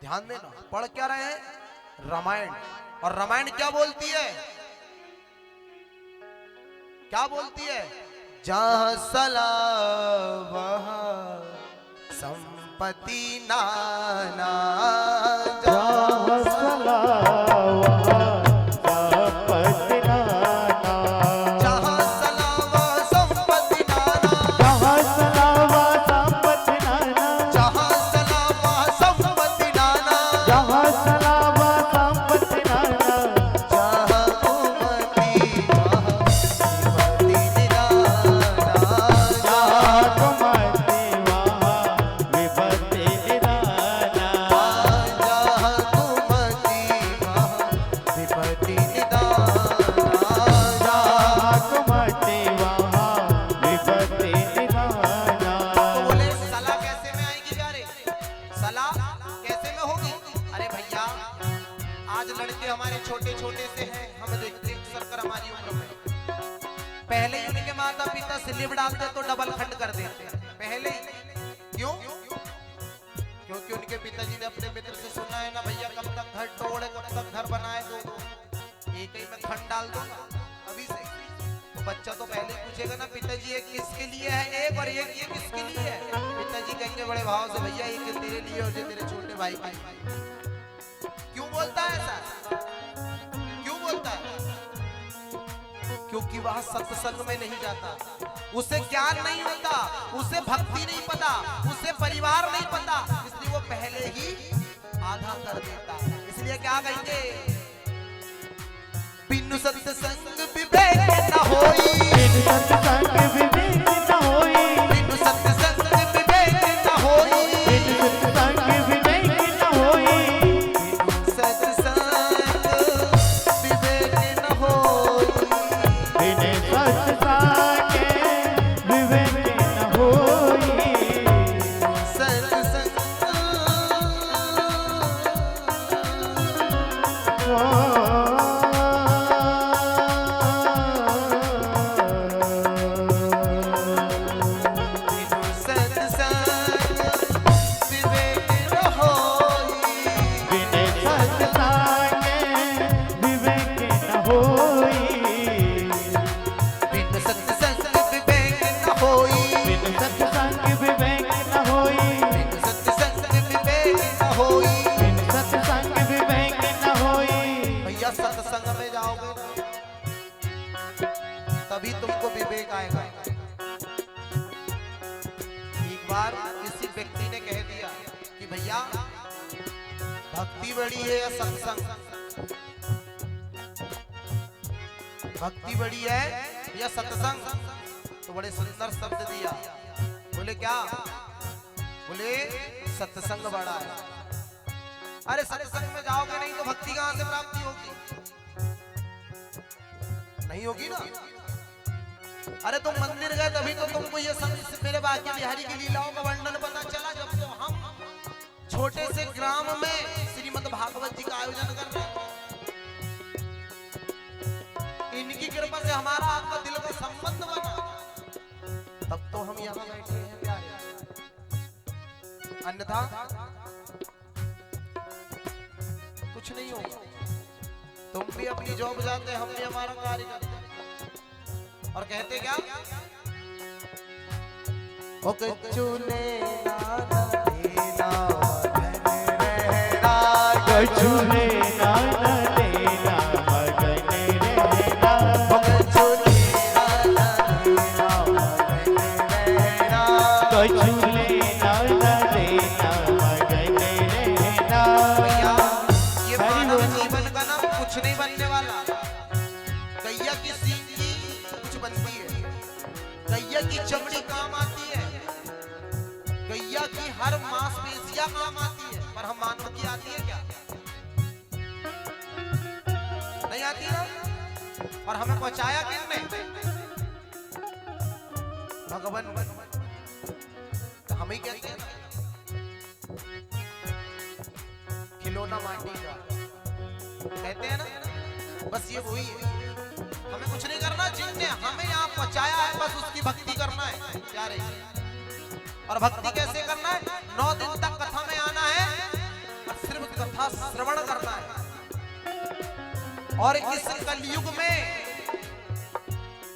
ध्यान देना, पढ़ क्या रहे हैं? रामायण। और रामायण क्या बोलती है? क्या बोलती है? जहां सला वहां संपत्ति नाना, जहाँ सला वहाँ संपत्ति नाना, जहां सला वहां संपत्ति नाना, जहाँ सला वहाँ संपत्ति नाना, जहां सला वहां संपत्ति नाना, जहाँ सला वहाँ संपत्ति नाना, जहां कुमति वहां विपत्ति निराना, जहाँ कुमति वहाँ विपत्ति निराना, जहां कुमति वहां विपत्ति निदाना। जहाँ कुमति वहाँ विपत्ति निराना। तो बोले सलाह कैसे में आएगी प्यारे? सलाह कैसे में होगी? अरे भैया आज लड़के हमारे छोटे छोटे से हैं, हम देखते सरकर हमारी उम्र में पहले ही उनके माता पिता स्लिप डालते तो डबल खंड कर देते हैं पहले ही। क्यों? क्योंकि उनके पिताजी ने अपने मित्र से सुना है ना, भैया कब तक घर तोड़े, कब तक घर बनाए, दो एक ही में खंड डाल दो अभी से। तो बच्चा तो पहले ही पूछेगा ना पिताजी ये किसके लिए है एक, और ये किसके लिए है? पिताजी कहेंगे बड़े भाव से भैया ये तेरे लिए और ये तेरे छोटे भाई के लिए। क्यों बोलता है ऐसा? क्यों बोलता है? क्योंकि वह सत्संग में नहीं जाता, उसे ज्ञान नहीं होता, उसे भक्ति नहीं पता, उसे परिवार नहीं पता, इसलिए वो पहले ही आधा कर देता। इसलिए क्या कहेंगे? बिनु सत्संग विवेक न होई, बिनु सत्संग विवेक न होई, बिनु सत्संग विवेक न होई, बिनु सत्संग विवेक न होई, बिनु सत्संग विवेक न होई, बिनु सत्संग विवेक न होई, सत्संग तभी तुमको विवेक आएगा। एक बार किसी व्यक्ति ने कह दिया कि भैया भक्ति बड़ी है या सत्संग? भक्ति बड़ी है या सत्संग? तो बड़े सुंदर शब्द दिया। बोले क्या? बोले सत्संग बड़ा है। अरे सत्संग में जाओगे नहीं तो भक्ति कहां से प्राप्ति होगी? नहीं होगी ना। अरे तुम मंदिर गए तभी तो तुमको ये सब मेरे बाकी बिहारी की लीलाओं का वर्णन पता चला। जब तो हम छोटे से ग्राम में श्रीमद् भागवत जी का आयोजन कर रहे हैं, इनकी कृपा से हमारा आपका दिल का संबंध बना, तब तो हम यहाँ बैठे हैं प्यारे। अन्यथा कुछ नहीं होगा। तुम भी अपनी जॉब जाते, हम भी हमारा कार्य करते और कहते क्या? ओ कचूले नाना देना मगन रहना, कचूले नाना देना मगन रहना, ओ कचूले नाना देना मगन रहना, कचूले नाना देना मगन रहना। भैया की सींग की कुछ बनती है, गैया की चमड़ी काम आती है, गैया की हर मांसपेशियां काम आती है, पर हम मानव की आती है क्या? नहीं आती ना। और हमें पहुंचाया किसने? भगवान। तो हम ही कहते हैं खिलौना माटी का, कहते हैं ना, बस ये वही है। हमें कुछ नहीं करना, जिसने हमें यहाँ पहुंचाया है बस उसकी भक्ति करना है, प्यारे। और भक्ति कैसे करना है? 9 दिन तक कथा में आना है और सिर्फ कथा श्रवण करना है। और इस कलयुग में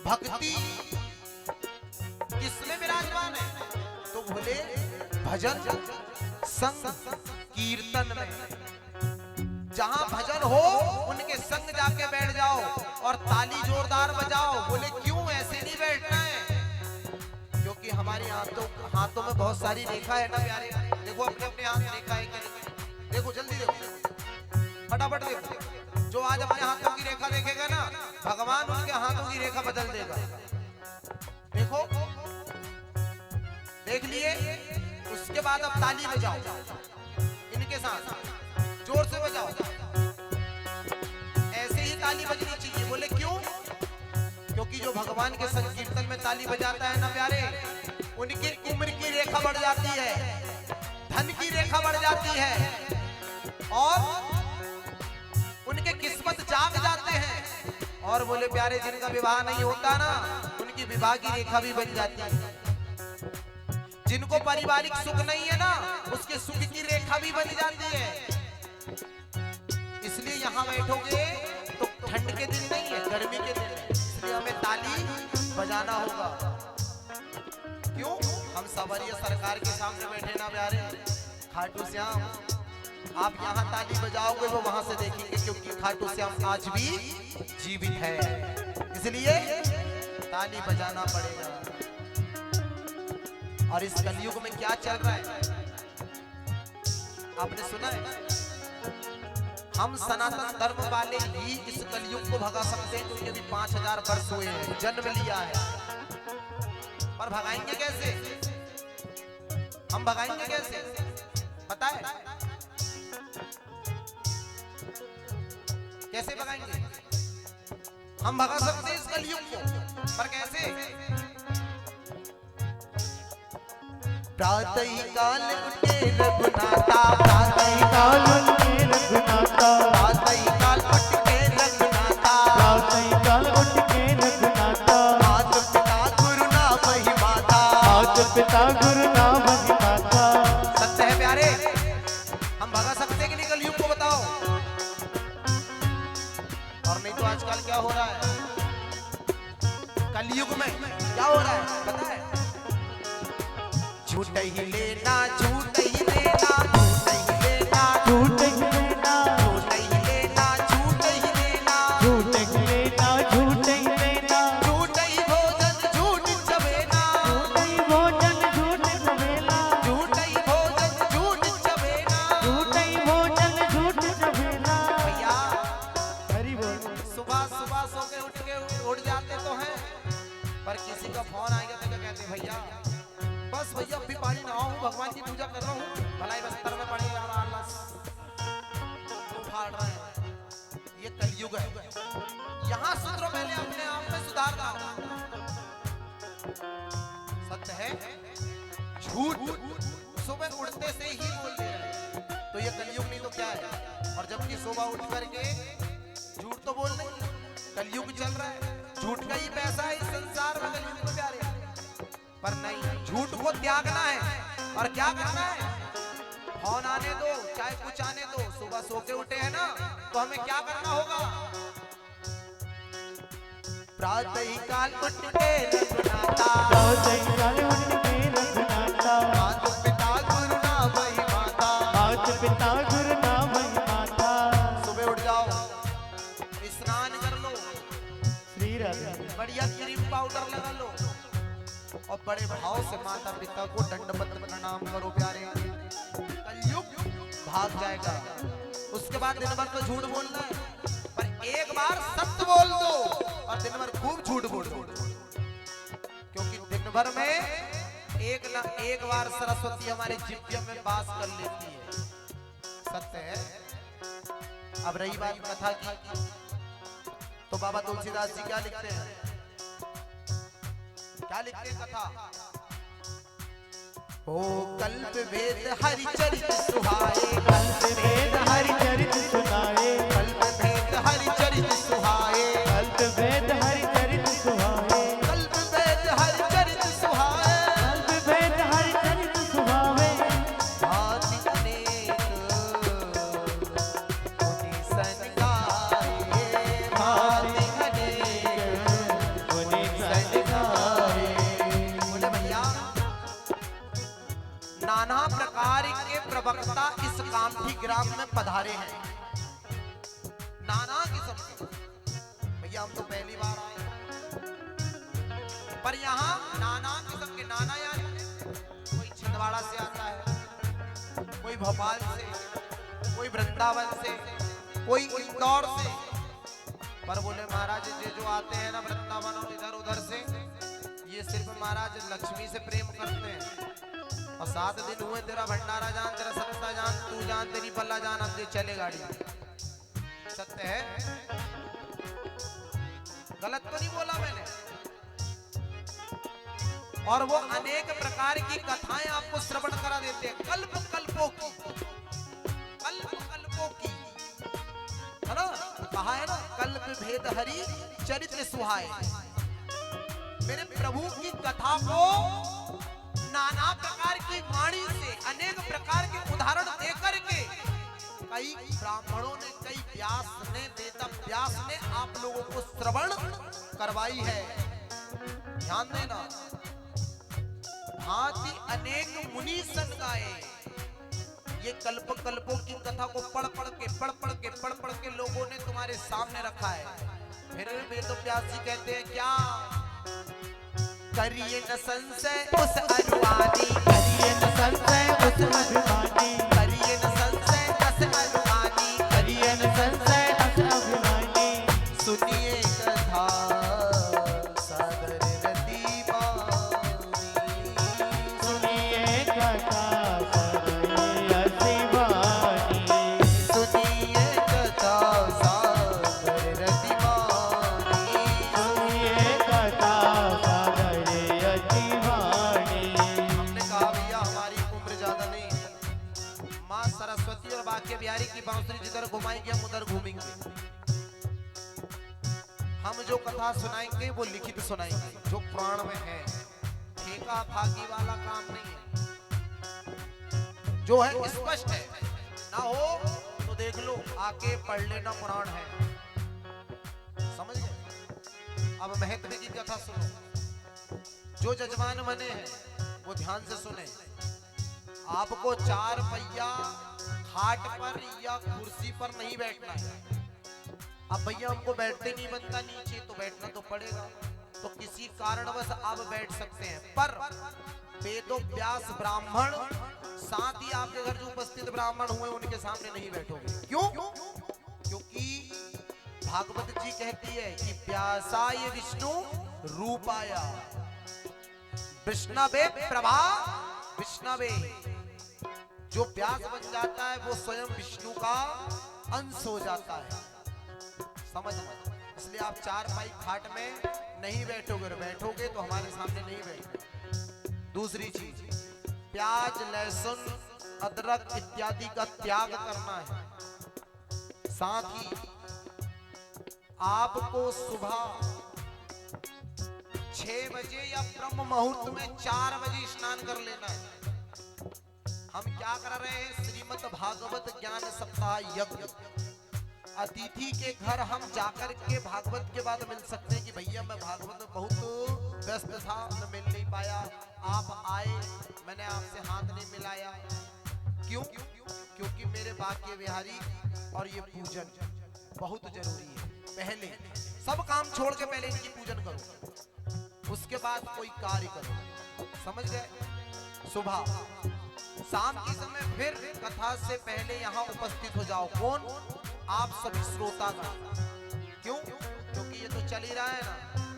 भक्ति किसमें विराजमान है? तो बोले भजन संग कीर्तन में। जहां भजन हो उनके संग जाके बैठ जाओ और ताली जोरदार बजाओ। बोले क्यों? ऐसे नहीं बैठना है, क्योंकि हमारे हाथों में बहुत सारी रेखा है ना प्यारे। देखो अपने अपने हाथ रेखा है क्या? देखो जल्दी देखो, फटाफट देखो। जो आज अपने हाथों की रेखा देखेगा ना, भगवान उनके हाथों की रेखा बदल देगा। देखो, देख लिए। उसके बाद अब ताली बजाओ इनके साथ, जोर से बजाओ। ऐसे ही ताली बजनी चाहिए। बोले क्यों? क्योंकि जो भगवान के संकीर्तन में ताली बजाता है ना प्यारे, उनकी उम्र की रेखा बढ़ जाती है, धन की रेखा बढ़ जाती है और उनके किस्मत जाग जाते हैं। और बोले प्यारे जिनका विवाह नहीं होता ना, उनकी विवाह की रेखा भी बन जाती है। जिनको पारिवारिक सुख नहीं है ना, उसके सुख की रेखा भी बन जाती है। इसलिए यहाँ बैठोगे तो ठंड के दिन नहीं है, गर्मी के दिन है। इसलिए हमें ताली बजाना होगा। क्यों? हम सवारिया सरकार के सामने बैठे ना प्यारे। खाटू श्याम, आप यहाँ ताली बजाओगे वो वहां से देखेंगे, क्योंकि खाटू श्याम आज भी जीवित है। इसलिए ताली बजाना पड़ेगा। और इस कलयुग में क्या चल रहा है आपने सुना है? हम सनातन धर्म वाले ही इस कलयुग को भगा सकते हैं, क्योंकि अभी 5000 वर्ष हुए हैं, जन्म लिया है। पर भगाएंगे कैसे? हम भगाएंगे कैसे पता है? कैसे भगाएंगे? हम भगा सकते हैं इस कलयुग को, पर कैसे? प्रातः काल उठे रघुनाथा, प्रातः काल उठे रघुनाथा, प्रातः काल उठे रघुनाथा, प्रातः काल उठे रघुनाथा। मात पिता गुरु ना वही माता, मात पिता गुरु ना वही माता। सत्य है प्यारे। हम भगा सकते हैं कि नहीं कलयुग को? बताओ। और नहीं तो आजकल क्या हो रहा है कलयुग में? क्या हो रहा है पता है? झूठ ही लेना, झूठ ही लेना, झूठ ही लेना, झूठ ही लेना, झूठ ही लेना, झूठ ही लेना, झूठ ही लेना, झूठ ही लेना, झूठ ही भोजन झूठ चबेना, झूठ ही भोजन झूठ चबेना, झूठ ही भोजन झूठ चबेना, झूठ ही भोजन झूठ चबेना। भैया हरि बोल। सुबह सुबह सो के उठ जाते तो हैं, पर किसी का फोन आएगा तो क्या कहते भैया? बस भैया अभी पानी नहा हूँ, भगवान की पूजा कर रहा हूँ, भलाई बस्तर में पड़ी जा रहा है, फाड़ रहा है। ये कलयुग है। यहाँ सुधरो, पहले अपने आप में सुधार लाओ। सत्य है, झूठ सुबह उठते से ही बोल दे रहे, तो ये कलयुग नहीं तो क्या है? और जबकि सुबह उठ करके झूठ तो बोल नहीं, कलयुग चल रहा है। झूठ का ही पैसा है इस संसार में कलयुग में प्यारे। पर नहीं, झूठ को त्यागना है। और क्या करना है? फोन आने दो, चाहे कुछ आने दो, सुबह सो के उठे हैं ना, तो हमें क्या करना होगा? प्रातः काल उठ के रघुनाथा, प्रातः काल उठ के रघुनाथा, मात पिता गुरु ना वही माता, मात पिता गुरु ना वही माता। सुबह उठ जाओ, स्नान कर लो, श्री राधे, बढ़िया क्रीम पाउडर लगा लो और बड़े भाव से माता पिता को दंडवत प्रणाम करो प्यारे। कलयुग भाग जाएगा। उसके बाद दिन भर तो झूठ बोलना है, पर एक बार सत्य बोल दो और दिन भर खूब झूठ बोल दो, क्योंकि दिन भर में एक ना एक बार सरस्वती हमारे जिह्वा में वास कर लेती है। सत्य है। अब रही बात कथा की, तो बाबा तुलसीदास जी क्या लिखते हैं, क्या लिखते हैं कथा? ओ कल्प वेद हरि चरित सुहाए, कल्प वेद हरि चरित सुनाए, कल्प वेद हरि चरित सुहाए, कल्प वेद हरि चरित सुहाए, कल्प वेद हरि चरित सुहाए, कल्प वेद हरि चरित सुहावे। भांति अनेक मुनि सन गाए, भांति अनेक मुनि सन गाए। बोले भैया, नाना प्रकार के प्रवक्ता इस कामठी ग्राम में पधारे हैं, नाना किस्म के। भैया हम तो पहली बार आए, पर यहाँ नाना किस्म के, नाना यानी कोई छिंदवाड़ा से आता है, कोई भोपाल से, कोई वृंदावन से, कोई इंदौर से। पर बोले महाराज ये जो आते हैं ना वृंदावन और इधर उधर से, ये सिर्फ महाराज लक्ष्मी से प्रेम करते हैं। और 7 दिन हुए तेरा भंडारा जान, तेरा सत्ता जान, तू जान, तेरी पल्ला जान, अब ये चले गाड़ी। सत्य है, गलत तो नहीं बोला मैंने। और वो अनेक प्रकार की कथाएं आपको श्रवण करा देते हैं, कल्प कल्पों की, कल्प कल्पों की, है ना? कहा है ना, कल्प भेद हरि चरित्र सुहाए। मेरे प्रभु की कथा को नाना प्रकार की वाणी से, अनेक प्रकार के उदाहरण देकर के कई ब्राह्मणों ने, कई व्यास ने, वेद व्यास ने आप लोगों को श्रवण करवाई है। ध्यान देना, भांति अनेक मुनि सन गाए। ये कल्प कल्पों की कथा को पढ़ पढ़ के लोगों ने तुम्हारे सामने रखा है। फिर वेद व्यास जी कहते हैं क्या? करिए न संशय उस अनुमानी, करिए न संशय उस अभिमानी, करिए न संशय उस अनुमानी, करिए न संशय उस अभिमानी। सुनिए कथा सादर रति बानी, सुनिए कथा सदय अति वाणी, सुनिए कथा सादर रति बानी, सुनिए कथा सदय अति वाणी। हमने कहा भैया हमारी उम्र ज्यादा नहीं है, माँ सरस्वती और बाके बिहारी की बांसुरी जिधर घुमाएंगे हम उधर घूमेंगे। हम जो कथा सुनाएंगे वो लिखित सुनाएंगे, जो पुराण में है। ठेका फाकी वाला काम नहीं है, जो है स्पष्ट है। ना हो तो देख लो, आके पढ़ लेना, पुराण है। समझ गए? अब महत्व की कथा सुनो। जो जजमान बने हैं वो ध्यान से सुने। आपको 4 पहिया खाट पर या कुर्सी पर नहीं बैठना है। अब भैया हमको बैठते नहीं बनता नीचे, तो बैठना तो पड़ेगा, तो किसी कारणवश आप बैठ सकते हैं। पर वेदो व्यास ब्राह्मण, साथ ही आपके घर जो उपस्थित ब्राह्मण हुए उनके सामने नहीं बैठोगे। क्यों? क्योंकि भागवत जी कहती है कि व्यासाय विष्णु रूपाय विष्णवे प्रभा विष्णवे। जो व्यास बन जाता है वो स्वयं विष्णु का अंश हो जाता है। समझना, इसलिए आप 4 पाई खाट में नहीं बैठोगे, बैठोगे तो हमारे सामने नहीं बैठोगे। दूसरी चीज, प्याज लहसुन अदरक इत्यादि का त्याग करना है। साथ ही आपको सुबह 6 बजे या ब्रह्म मुहूर्त में 4 बजे स्नान कर लेना है। हम क्या कर रहे हैं? श्रीमद् भागवत ज्ञान सप्ताह यज्ञ। अतिथि के घर हम जाकर के भागवत के बाद मिल सकते हैं कि भैया मैं भागवत में बहुत व्यस्त था, मैं मिल नहीं पाया, आप आए, मैंने आपसे हाथ नहीं मिलाया। क्यों? क्योंकि मेरे बाके बिहारी और ये पूजन बहुत जरूरी है। पहले सब काम छोड़ के पहले इनकी पूजन करो, उसके बाद कोई कार्य करो। समझ गए? सुबह शाम के समय फिर कथा से पहले यहाँ उपस्थित हो जाओ। कौन? आप सभी श्रोतागण। चल ही रहा है ना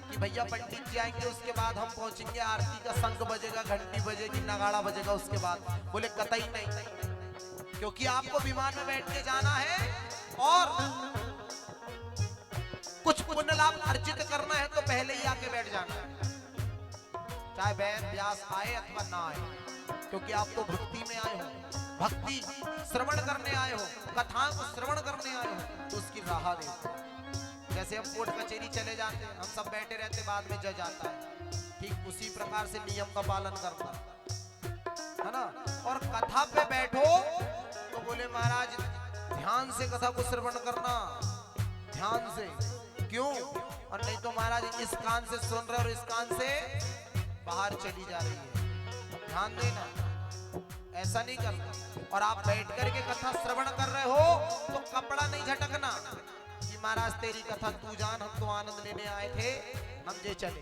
कि भैया पंडित जी आएंगे, उसके बाद हम पहुंचेंगे, आरती का शंख बजेगा, घंटी बजेगी, नगाड़ा बजेगा, उसके बाद। बोले कतई नहीं, क्योंकि आपको विमान में बैठ के जाना है और कुछ पुण्य लाभ अर्जित करना है तो पहले ही आके बैठ जाना है, चाहे बैठ व्यास आए अथवा ना आए, क्योंकि आप तो भक्ति में आए हो, भक्ति श्रवण करने आए हो, कथाओं को श्रवण करने आए हो, तो उसकी राह दे। जैसे हम कोर्ट कचहरी चले जाते हैं, हम सब बैठे रहते, बाद में जज आता है, ठीक उसी प्रकार से नियम का पालन करना है ना। और कथा पे बैठो तो बोले महाराज ध्यान से कथा को श्रवण करना, ध्यान से, क्यों? और नहीं तो महाराज इस कान से सुन रहे और इस कान से बाहर चली जा रही है, ध्यान देना, ऐसा नहीं करना। और आप बैठ करके कथा श्रवण कर रहे हो तो कपड़ा नहीं झटकना कि महाराज तेरी कथा तू जान, हम तो आनंद लेने आए थे, हम जे चले।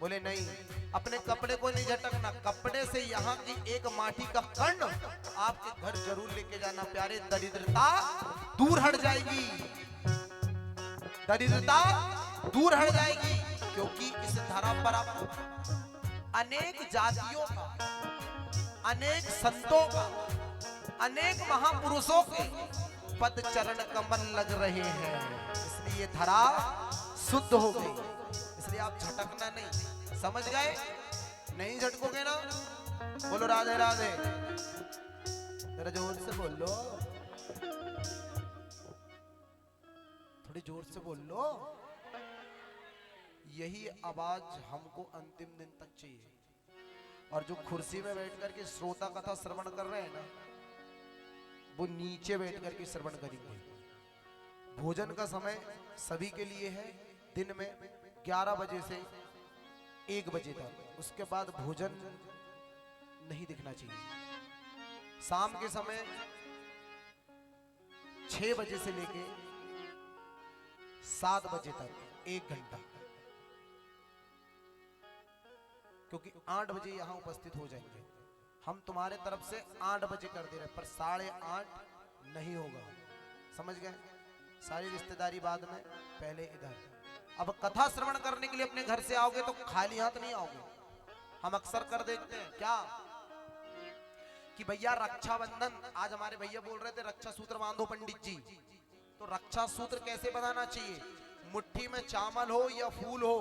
बोले नहीं, अपने कपड़े को नहीं झटकना, कपड़े से यहाँ की एक माटी का कण आपके घर जरूर लेके जाना प्यारे, दरिद्रता दूर हट जाएगी, दरिद्रता दूर हट जाएगी। क्योंकि इस धरा पर आप अनेक जातियों का, अनेक संतों का, अनेक महापुरुषों के पद चरण कमल लग रहे हैं, इसलिए धरा शुद्ध हो गई, इसलिए आप झटकना नहीं, समझ गए? नहीं झटकोगे ना, बोलो राधे राधे, जरा जोर से बोल लो, थोड़ी जोर से बोल लो, यही आवाज हमको अंतिम दिन तक चाहिए। और जो कुर्सी में बैठ करके श्रोता कथा श्रवण कर रहे हैं ना, वो नीचे बैठ करके श्रवण करेंगे। भोजन का समय सभी के लिए है, दिन में 11 बजे से 1 बजे तक, उसके बाद भोजन नहीं दिखना चाहिए। शाम के समय 6 बजे से लेके 7 बजे तक 1 घंटा, क्योंकि 8 बजे यहां उपस्थित हो जाएंगे। हम तुम्हारे तरफ से 8 बजे कर दे रहे, पर 8:30 नहीं होगा, समझ गए? सारी रिश्तेदारी बाद में, पहले इधर। अब कथा श्रवण करने के लिए अपने घर से आओगे तो खाली हाथ नहीं आओगे। हम अक्सर कर देखते हैं क्या कि भैया रक्षाबंधन, आज हमारे भैया बोल रहे थे रक्षा सूत्र बांधो पंडित जी, तो रक्षा सूत्र कैसे बनाना चाहिए? मुट्ठी में चावल हो या फूल हो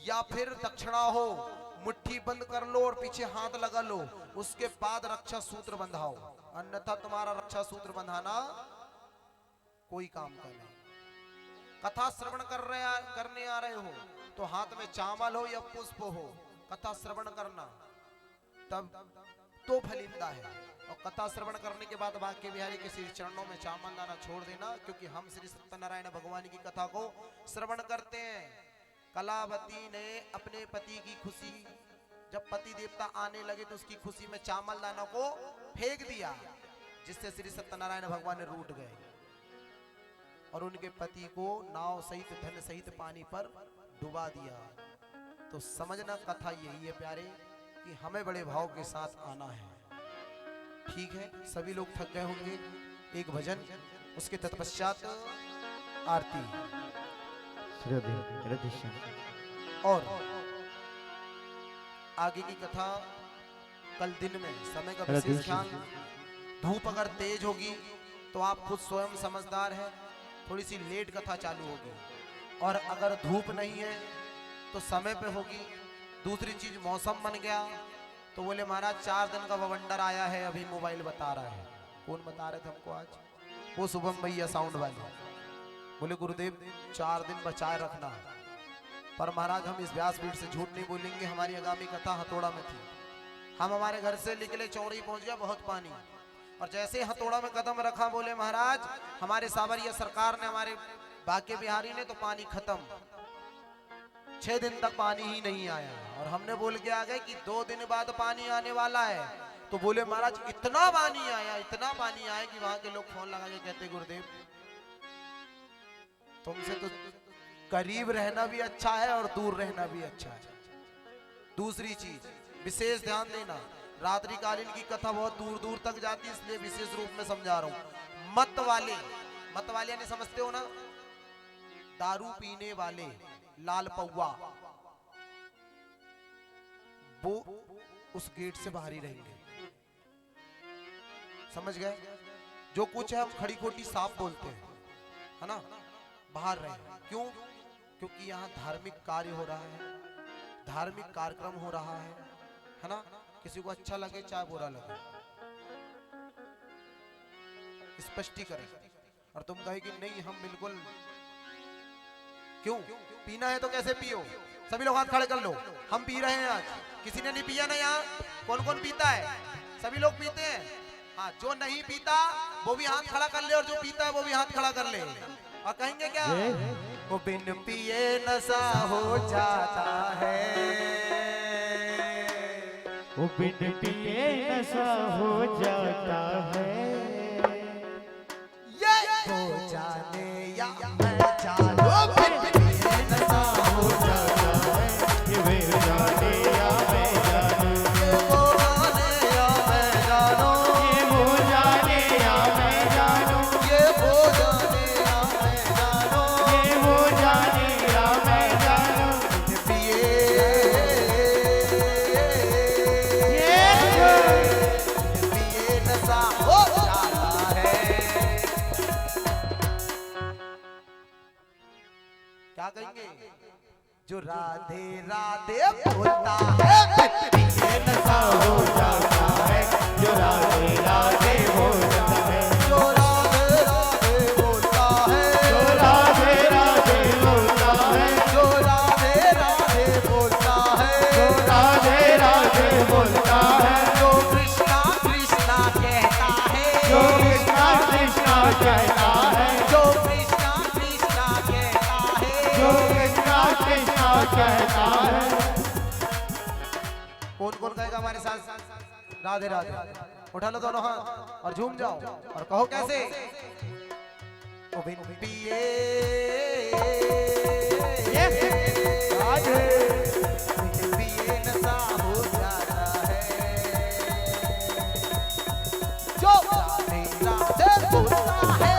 या फिर दक्षिणा हो, मुट्ठी बंद कर लो और पीछे हाथ लगा लो, उसके बाद रक्षा सूत्र बंधाओ, अन्यथा तुम्हारा रक्षा सूत्र बंधाना कोई काम का नहीं। कथा श्रवण करने आ रहे हो तो हाथ में चावल हो या पुष्प हो, कथा श्रवण करना तब तो फलिंदा है। और कथा श्रवण करने के बाद बांके बिहारी के श्री चरणों में चावल दाना छोड़ देना, क्योंकि हम श्री सत्यनारायण भगवान की कथा को श्रवण करते हैं। कलावती ने अपने पति की खुशी, जब पति देवता आने लगे तो उसकी खुशी में चावल दाना को फेंक दिया, जिससे श्री सत्यनारायण भगवान ने रूठ गए और उनके पति को नाव सहित धन सहित पानी पर डुबा दिया। तो समझना कथा यही है प्यारे कि हमें बड़े भाव के साथ आना है। ठीक है, सभी लोग थक गए होंगे, एक भजन, उसके तत्पश्चात आरती और आगे की कथा कल दिन में। समय का विशेष ख्याल, धूप अगर तेज होगी तो आप खुद स्वयं समझदार हैं, थोड़ी सी लेट कथा चालू होगी, और अगर धूप नहीं है तो समय पे होगी। दूसरी चीज मौसम बन गया तो बोले महाराज 4 दिन का वंडर आया है, अभी मोबाइल बता रहा है। कौन बता रहे थे हमको आज? वो शुभम भैया साउंड वाले। बोले गुरुदेव 4 दिन बचाए रखना, पर महाराज हम इस व्यासपीठ से झूठ नहीं बोलेंगे। हमारी आगामी कथा हथौड़ा में थी, हम हमारे घर से निकले, चौड़ी पहुंच गया, बहुत पानी, और जैसे हथौड़ा में कदम रखा बोले महाराज हमारे सावरिया सरकार ने, हमारे बांके बिहारी ने तो पानी खत्म, 6 दिन तक पानी ही नहीं आया। और हमने बोल के आ गए कि 2 दिन बाद पानी आने वाला है, तो बोले महाराज इतना पानी आया, इतना पानी आया कि वहां के लोग फोन लगा के कहते गुरुदेव तुमसे तो करीब रहना भी अच्छा है और दूर रहना भी अच्छा है। दूसरी चीज विशेष ध्यान देना, रात्रिकालीन की कथा बहुत दूर दूर तक जाती है, इसलिए विशेष रूप में समझा रहा हूं। मत वाले, मत वाले ने समझते हो ना, दारू पीने वाले लाल पौवा वो उस गेट से बाहर ही रहेंगे। समझ गए? जो कुछ है हम खड़ी खोटी साफ बोलते हैं, है ना, बाहर रहे। क्यों? क्योंकि यहाँ धार्मिक कार्य हो रहा है, धार्मिक कार्यक्रम हो रहा है ना। किसी को अच्छा लगे चाहे बुरा लगे, स्पष्टीकरण। और तुम कहे कि नहीं हम बिल्कुल, क्यों? पीना है तो कैसे पियो? सभी लोग हाथ खड़े कर लो। हम पी रहे हैं आज, किसी ने नहीं पिया ना? यहाँ कौन कौन पीता है? सभी लोग पीते हैं। हाँ, जो नहीं पीता वो भी हाथ खड़ा कर ले, और जो पीता है वो भी हाथ खड़ा कर ले। और कहेंगे क्या? वो बिन पिए नशा हो जाता है, वो बिन पिए नशा हो जाता है। ये हो जाने या मैं जानू, बिन पिए नशा हो जाता है। ये वे जाने या मैं जानू, ये वो जाने या मैं जानू, ये वो जाने या मैं जानू, ये वो जाने या मैं जानू, ये वो जाने या मैं जानू। बिन पिए नशा हो जाता है। क्या कहेंगे? जो राधे राधे बोलता है, पिए नशा हो जाता है। जो राधे राधे बोलता है, जो राधे राधे बोलता है, जो राधे राधे बोलता है, जो राधे राधे बोलता है, जो राधे राधे बोलता है, जो कृष्णा कृष्णा कहता है, जो कृष्णा कृष्णा कहता है, जो कृष्णा कृष्णा कहता है, जो कृष्णा कृष्णा कहता है। कौन कौन कहेगा हमारे साथ राधे राधे? उठा लो दोनों हाथ और झूम जाओ और कहो कैसे? ओ बिन पिए बिन पिए नशा हो जाता है। जो राधे राधे बोलता है,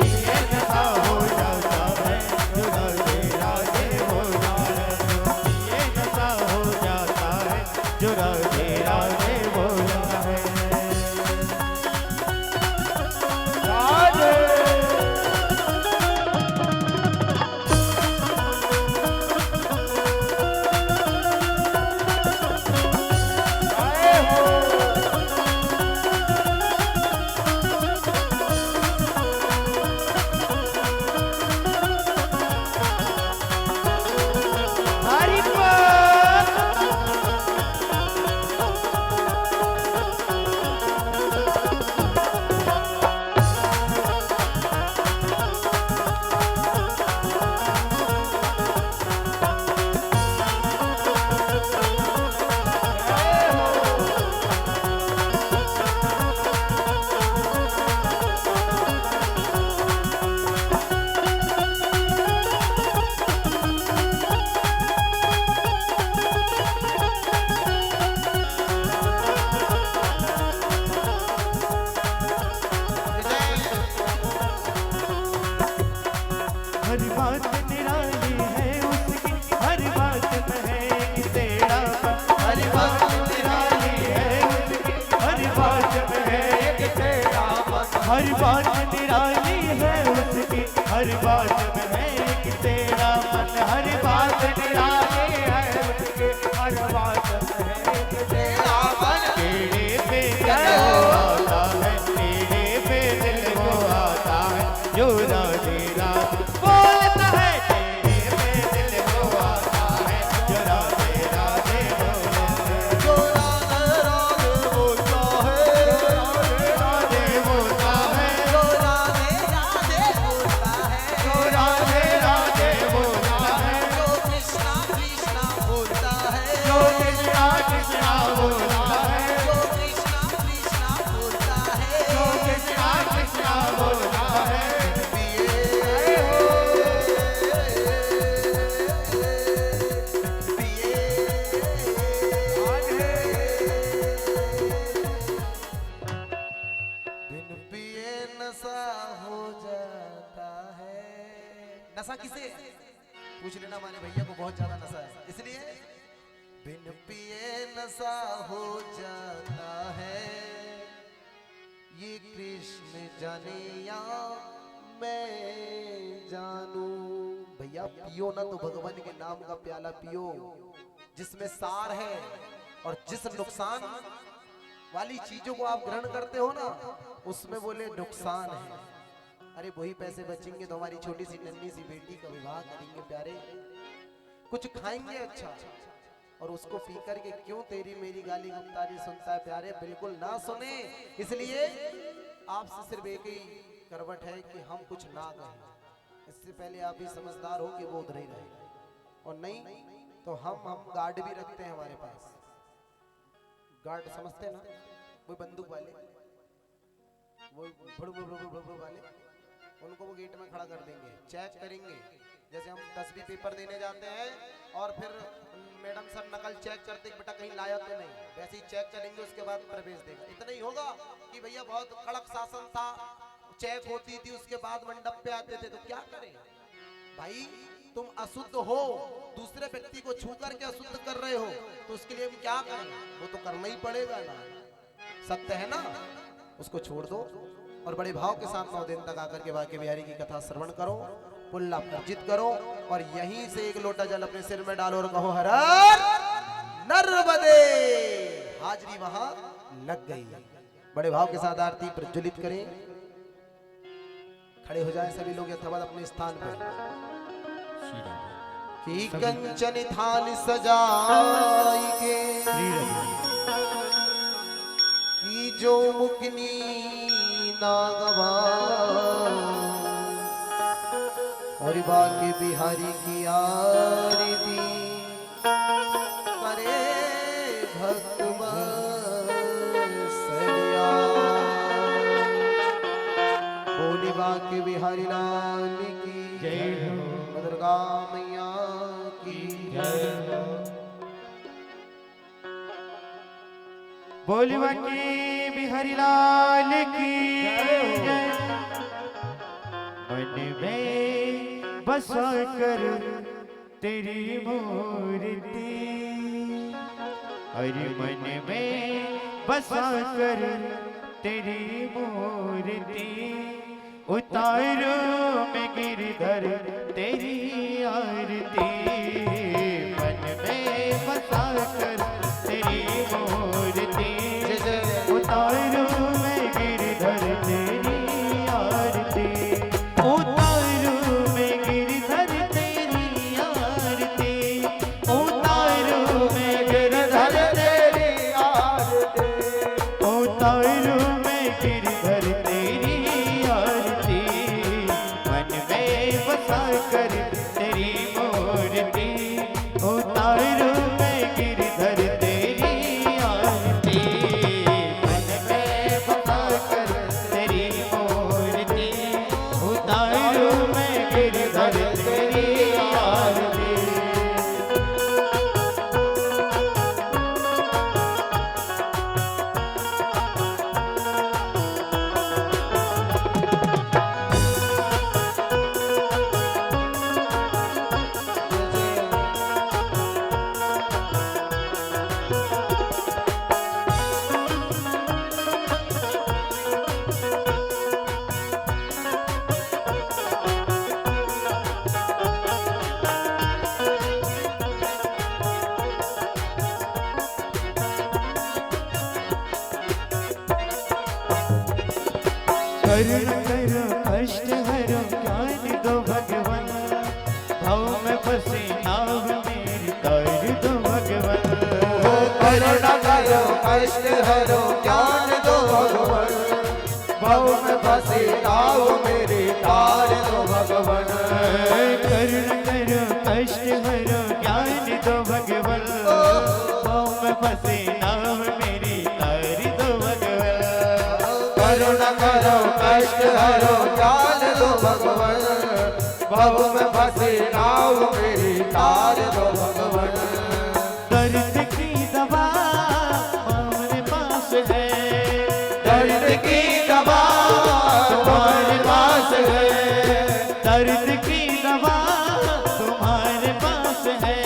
ये नशा हो जाता है, जो राधे राधे बोलता है। ये नशा हो जाता है, जो राधे राधे बोलता है। राधे आए हो। हरि बोल। हर बात निराली है उसकी, हर बात में है एक टेढ़ापन। हर बात निराली है उसकी, हर बात में है एक टेढ़ापन। हर बात निराली है उसकी, हर बात में है एक टेढ़ापन। हर बात निराली है उसकी, हर बात में है एक टेढ़ापन। टेढ़े पे दिल को आता है, टेढ़े पे दिल को आता है, जो राधे राधे बोलता है। टेढ़े पे दिल को आता है, जो राधे राधे बोलता है। जो राधे राधे बोलता है, राधे बोलता है, जो राधे राधे बोलता है, जो राधे राधे बोलता है, जो कृष्णा कृष्णा बोलता है, जो कृष्णा कृष्णा बोलता है, जो कृष्णा कृष्णा बोलता है, जो कृष्णा कृष्णा बोलता है। बिन पिए नशा हो जाता है। नशा किसे? बहुत ज्यादा नशा है, इसलिए बिन पिए नशा हो जाता है, ये कृष्ण जाने या मैं जानू। भैया पियो ना तो भगवान के नाम का प्याला पियो, जिसमें सार है, और जिस नुकसान वाली चीजों को आप ग्रहण करते हो ना, उसमें बोले नुकसान है। अरे वही पैसे बचेंगे तो हमारी छोटी सी नन्ही सी बेटी का विवाह करेंगे प्यारे, कुछ खाएंगे अच्छा, और उसको पी करके क्यों तेरी मेरी गाली गुप्तारी सुनता है प्यारे, बिल्कुल ना सुने। इसलिए आपसे सिर्फ एक ही करवट है कि हम कुछ ना कहें, इससे पहले आप ही समझदार हो कि वो उधर ही रहे, और नहीं तो हम गार्ड भी रखते हैं हमारे पास। गार्ड समझते हैं ना, वो बंदूक वाले, वो भुड़ वाले, उनको वो गेट में खड़ा कर देंगे, चेक करेंगे। जैसे हम 10वीं पेपर देने जाते हैं और फिर मैडम सर नकल चेक करते हैं, बेटा कहीं लाया तो नहीं, वैसे ही चेक करेंगे, उसके बाद प्रवेश देगा। इतना ही होगा कि भैया बहुत कड़क शासन था, चेक होती थी, उसके बाद मंडप पे आते थे, तो क्या करें भाई, तुम अशुद्ध हो, दूसरे व्यक्ति को छू करके अशुद्ध कर रहे हो, तो उसके लिए हम क्या करें, वो तो करना ही पड़ेगा ना, सत्य है ना, उसको छोड़ दो और बड़े भाव के साथ 9 दिन तक आकर के बांके बिहारी की कथा श्रवण करो, पुण्य अर्जित करो, और यहीं से एक लोटा जल अपने सिर में डालो और कहो हर नर्मदे, हाजरी वहां लग गई। बड़े भाव के साथ आरती प्रज्वलित करें, खड़े हो जाएं सभी लोग यथावत अपने स्थान पर। कि कंचन थाल सजाई के, कि जो मुकनी नागवा, और बाके बिहारी की आरती करे भक्त बसरिया, बोले बाके बिहारी लाल की जय हो, दुर्गा मैया की जय हो। बोली बाके बिहारी लाल की जय। मन में बसा कर तेरी मूर्ति, हरि मन में बसा कर तेरी मूर्ति, उतारो में गिरधर तेरी आरती, मन में बसा कर तेरी मूर्ति, उतारो में गिरधर तेरी आरती, उतारो में गिरधर तेरी आरती, उतारो में गिरधर तेरी आरती, उतारो में गिरधर तेरी आरती, मन में बसा कर तेरी मूर्ति, उतारो में गिरधर तेरी आरती, मन में बसा कर तेरी मूर्ति, उतारो में गिरधर तेरी आरती। करुण करो कष्ट हरो ज्ञान दो भगवान, भाव में फंसी नाव मेरी तार दो भगवान, करुण करो कष्ट हरो ज्ञान दो भगवान, भाव में फंसी नाव मेरी तार दो भगवान, करुण करो कष्ट हरो ज्ञान दो भगवान, भाव में फंसी नाव मेरी तार दो भगवान, करुण करो कष्ट हरो ज्ञान दो भगवान, भव में फंसी नाव मेरी तार दो भगवान, दर्द की दवा हमारे पास है, दर्द की दवा तुम्हारे पास है, दर्द की दवा तुम्हारे पास है,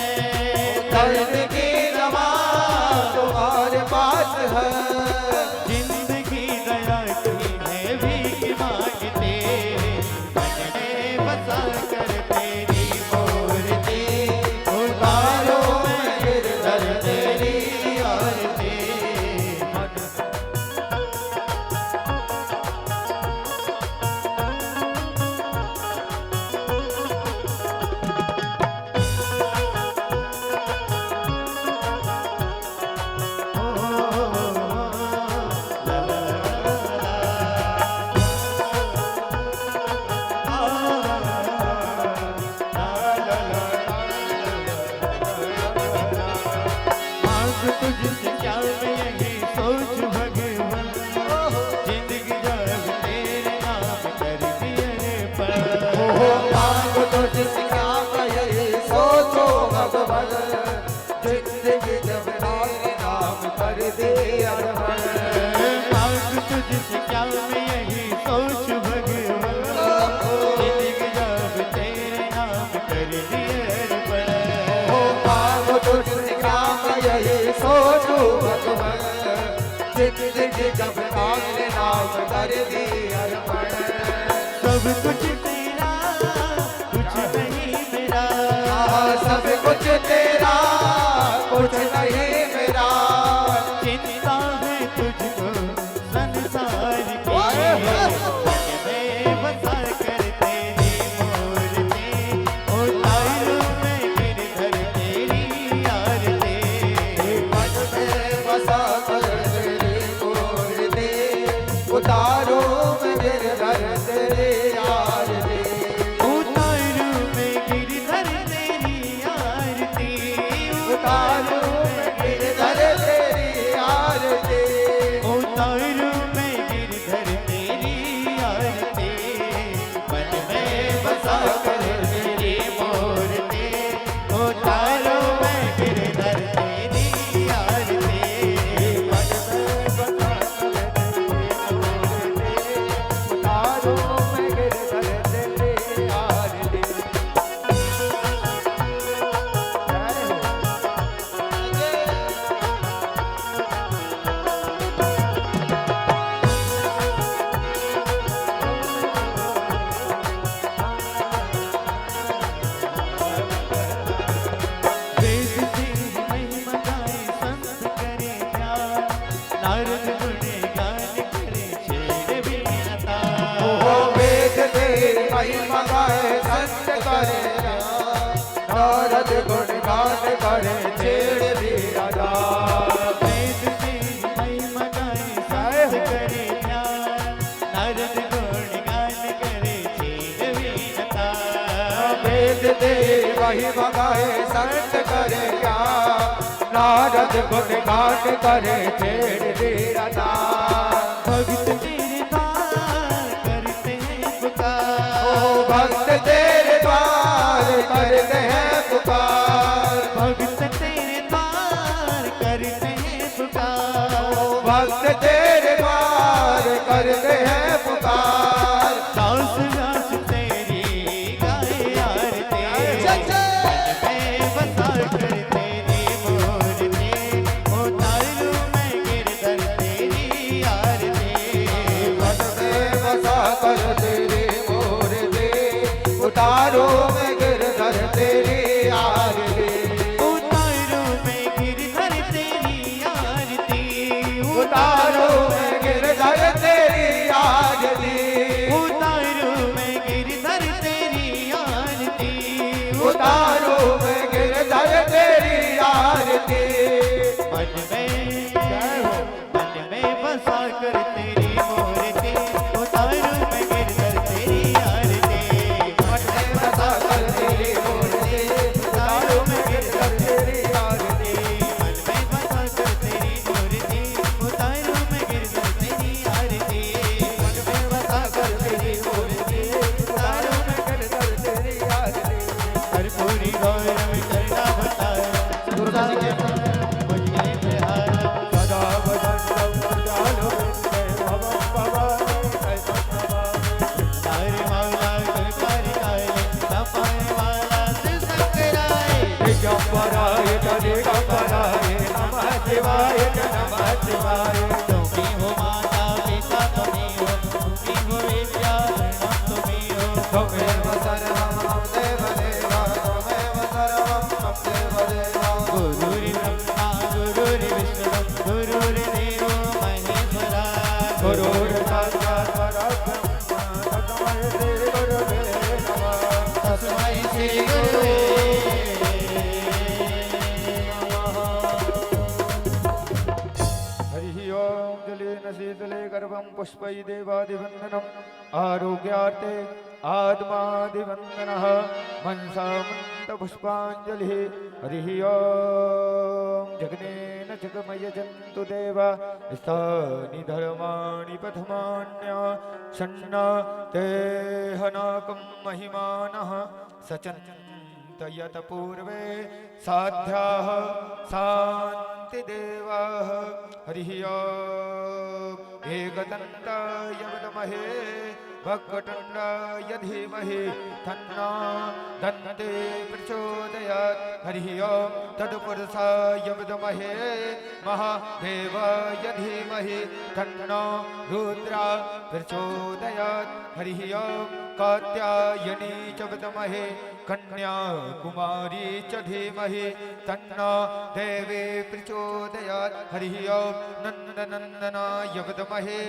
तुझसे क्या मैं यही सोच भगवान, जिंदगी जब तेरे नाम कर दिए रे पर। हो मांग तुझसे क्या मैं यही सोचो भगवान, जिंदगी जब तेरे नाम कर दे अरमान। मांग तुझसे क्या मैं यही सोच भगवान, जिंदगी जब तेरे नाम कर दिए रे पर। हो मांग तुझसे क्या मैं यही सोचो भगवान, जिंदगी जब तेरे नाम कर दे अरमान। सब कुछ तेरा कुछ नहीं मेरा, सब कुछ तेरा कुछ नहीं मेरा। चिंता है तुझको संसार की, में बसा कर तेरी मूर्ति, उतारूं मैं गिरधर तेरी आरती। मन में बसा कर तेरी मूर्ति, उतारो मैं गिरधर तेरी आरती। उतारूं मैं गिरधर तेरी आरती, उतारो मैं गिरधर तेरी आरती। उतारूं मैं गिरधर तेरी आरती। मन में बसा कर तेरी मूर्ति, उतारूं मैं गिरधर तेरी आरती। मन में बसा कर तेरी मूर्ति, उतारो मैं गिरधर तेरी आरती। वेद तेरी महिमा गाए संत करे ध्यान, नारद गुणे गान करे छेड़ बिना तान। हो वेद तेरी महिमा गाए संत करे गान, नारद गुण गान करे छेड़ बिराजा। वेद तेरी महिमा गाए संत करे ध्यान, नारद गुण गान करे छेड़ बिना तान। वेद तेरी महिमा गाए संत करे गान, नारद गुण गान करे छेड़ बिराजा। भक्त तेरे द्वार करते हैं पुकार, ओ भक्त तेरे द्वार करते हैं पुकार। भक्त तेरे द्वार करते हैं पुकार। भक्त तेरे द्वार करते हैं पुकार। दास दास तेरी गाए आरती, मन में बसा कर तेरी मूर्ति, उतारूं मैं गिरधर तेरी आरती। मन में बसा कर तेरी मूर्ति, उतारो मैं गिरधर तेरी आरती। उतारूं मैं गिरधर तेरी आरती, उतारो मैं गिरधर तेरी आरती। उतारूं मैं गिरधर तेरी आरती। उतारो मैं गिरधर तेरी आरती। मन में बसा कर तेरी मूर्ति, उतारूं मैं गिरधर तेरी आरती। मन में बसा कर तेरी मूर्ति, उतारो मैं गिरधर तेरी आरती। मन में बसा कर तेरी मूर्ति, उतारूं मैं गिरधर तेरी आरती। मन में बसा कर तेरी मूर्ति, उतारो मैं गिरधर तेरी आरती। कर्पूरी गौरव करना बताया, दुर्गा के मुझे बिहार सदा वदंतम जालो विष्णे भवं भवानी कैसा तारे मौला गुरकारी काले, तपाए वाला त्रिशंकराय। दिगंबराय दिगंबराय नमः शिवाय नमः शिवाय। तुम्ही हो माता पिता तुम्ही हो, तुम्ही हो विद्या धर्म तुम्ही हो। त्वमेव सर्वं मम देवदेवा, त्वमेव सर्वं मम देवदेवा। गुरुर्ब्रह्मा गुरुर्विष्णु गुरुर्देवो महेश्वरा। गुरुर्साक्षात् परब्रह्म तस्मै श्री गुरवे नमः। तस्मै श्री गुरुवे हरिः ओं जलेन शीतले गर्भं पुष्पै देवादिवन्दनम् आरोग्यार्थे आत्मादिवन्दनः मनसामन्तपुष्पाञ्जलिः। हरिः ओं जगनेन जगमय जन्तु देवा स्थानि धर्माणि प्रथमान्या सन्ना ते हनाकं महिमानः सचन्तयत पूर्वे साध्याः शान्तिदेवाः हरिः ओम् एकदन्ताय विद्महे वक्रतुण्डाय धीमहि तन्नो दन्ते प्रचोदयात् हरिः ओम् तत्पुरुषाय विद्महे महादेवाय धीमहि तन्नो रुद्रा प्रचोदयात् हरिः ओम् कात्यायनी च विद्महे कन्याकुमारी च धीमहि तन्नो देवी प्रचोदयात् हरिः ओम् नन्दनन्दनाय विद्महे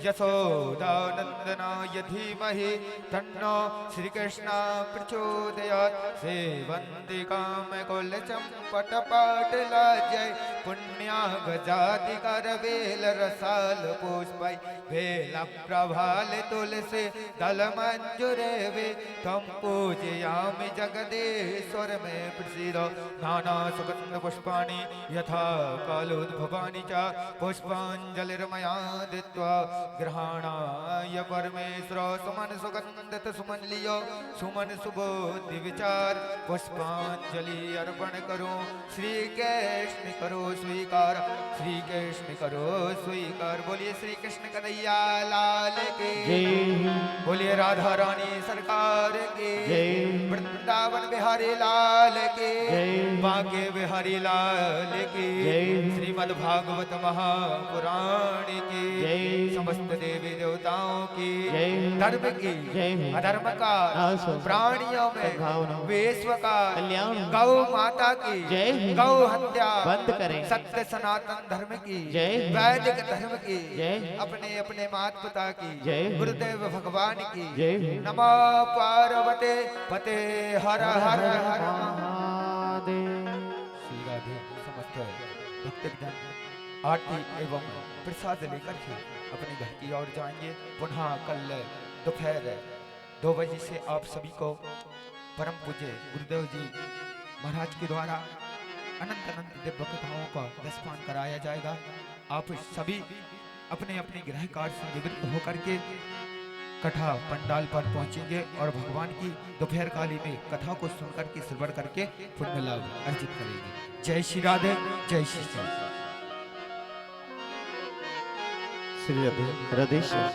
यशोदानन्दनाय धीमहि तन्नो श्रीकृष्ण प्रचोदयात् सेवन्तिकामकुलचम्पटपाटलाजय पुण्यागजातिकरवेल रसाल पुष्पै वेलप्रभाल तुलसी दलमञ्जुरेवे तं पूजयामि जगदीश्वर मे प्रसीदो नाना सुगन्धपुष्पाणि यथा कालोद्भवानि च पुष्पाञ्जलिर्मया दत्त्वा ग्रहाणाय परमेश्वर सुमन सुगन्धित सुमन लियो सुमन सुबोधि विचार पुष्पांजलि अर्पण करो श्री कृष्ण करो स्वीकार श्री कृष्ण करो स्वीकार बोलिए श्री कृष्ण कन्हैया लाल के बोलिए राधा रानी सरकार के वृंदावन बिहारी लाल के बांके बिहारी लाल के श्रीमद् भागवत महापुराण की समस्त देवी देवताओं की धर्म की अधर्म का प्राणियों में विश्व का गौ माता की गौ हत्या बंद करें। सत्य सनातन धर्म की वैदिक धर्म की अपने अपने माता पिता की गुरुदेव भगवान की नमो पार्वते पते हर हर हर महादेव। श्री राधे समस्त भक्तजन आरती एवं प्रसाद लेकर के अपने घर की ओर जाएंगे। पुनः कल दोपहर 2 बजे से आप सभी को परम पूज्य गुरुदेव जी महाराज के द्वारा अनंत अनंत दिव्य कथाओं का रसपान कराया जाएगा। आप सभी अपने अपने गृह कार्य से निवृत्त होकर के कथा पंडाल पर पहुंचेंगे और भगवान की दोपहर काली में कथा को सुनकर के श्रवण करके पुण्य लाभ अर्जित करेंगे। जय श्री राधे जय श्री श्याम। श्री राधे राधे श्याम।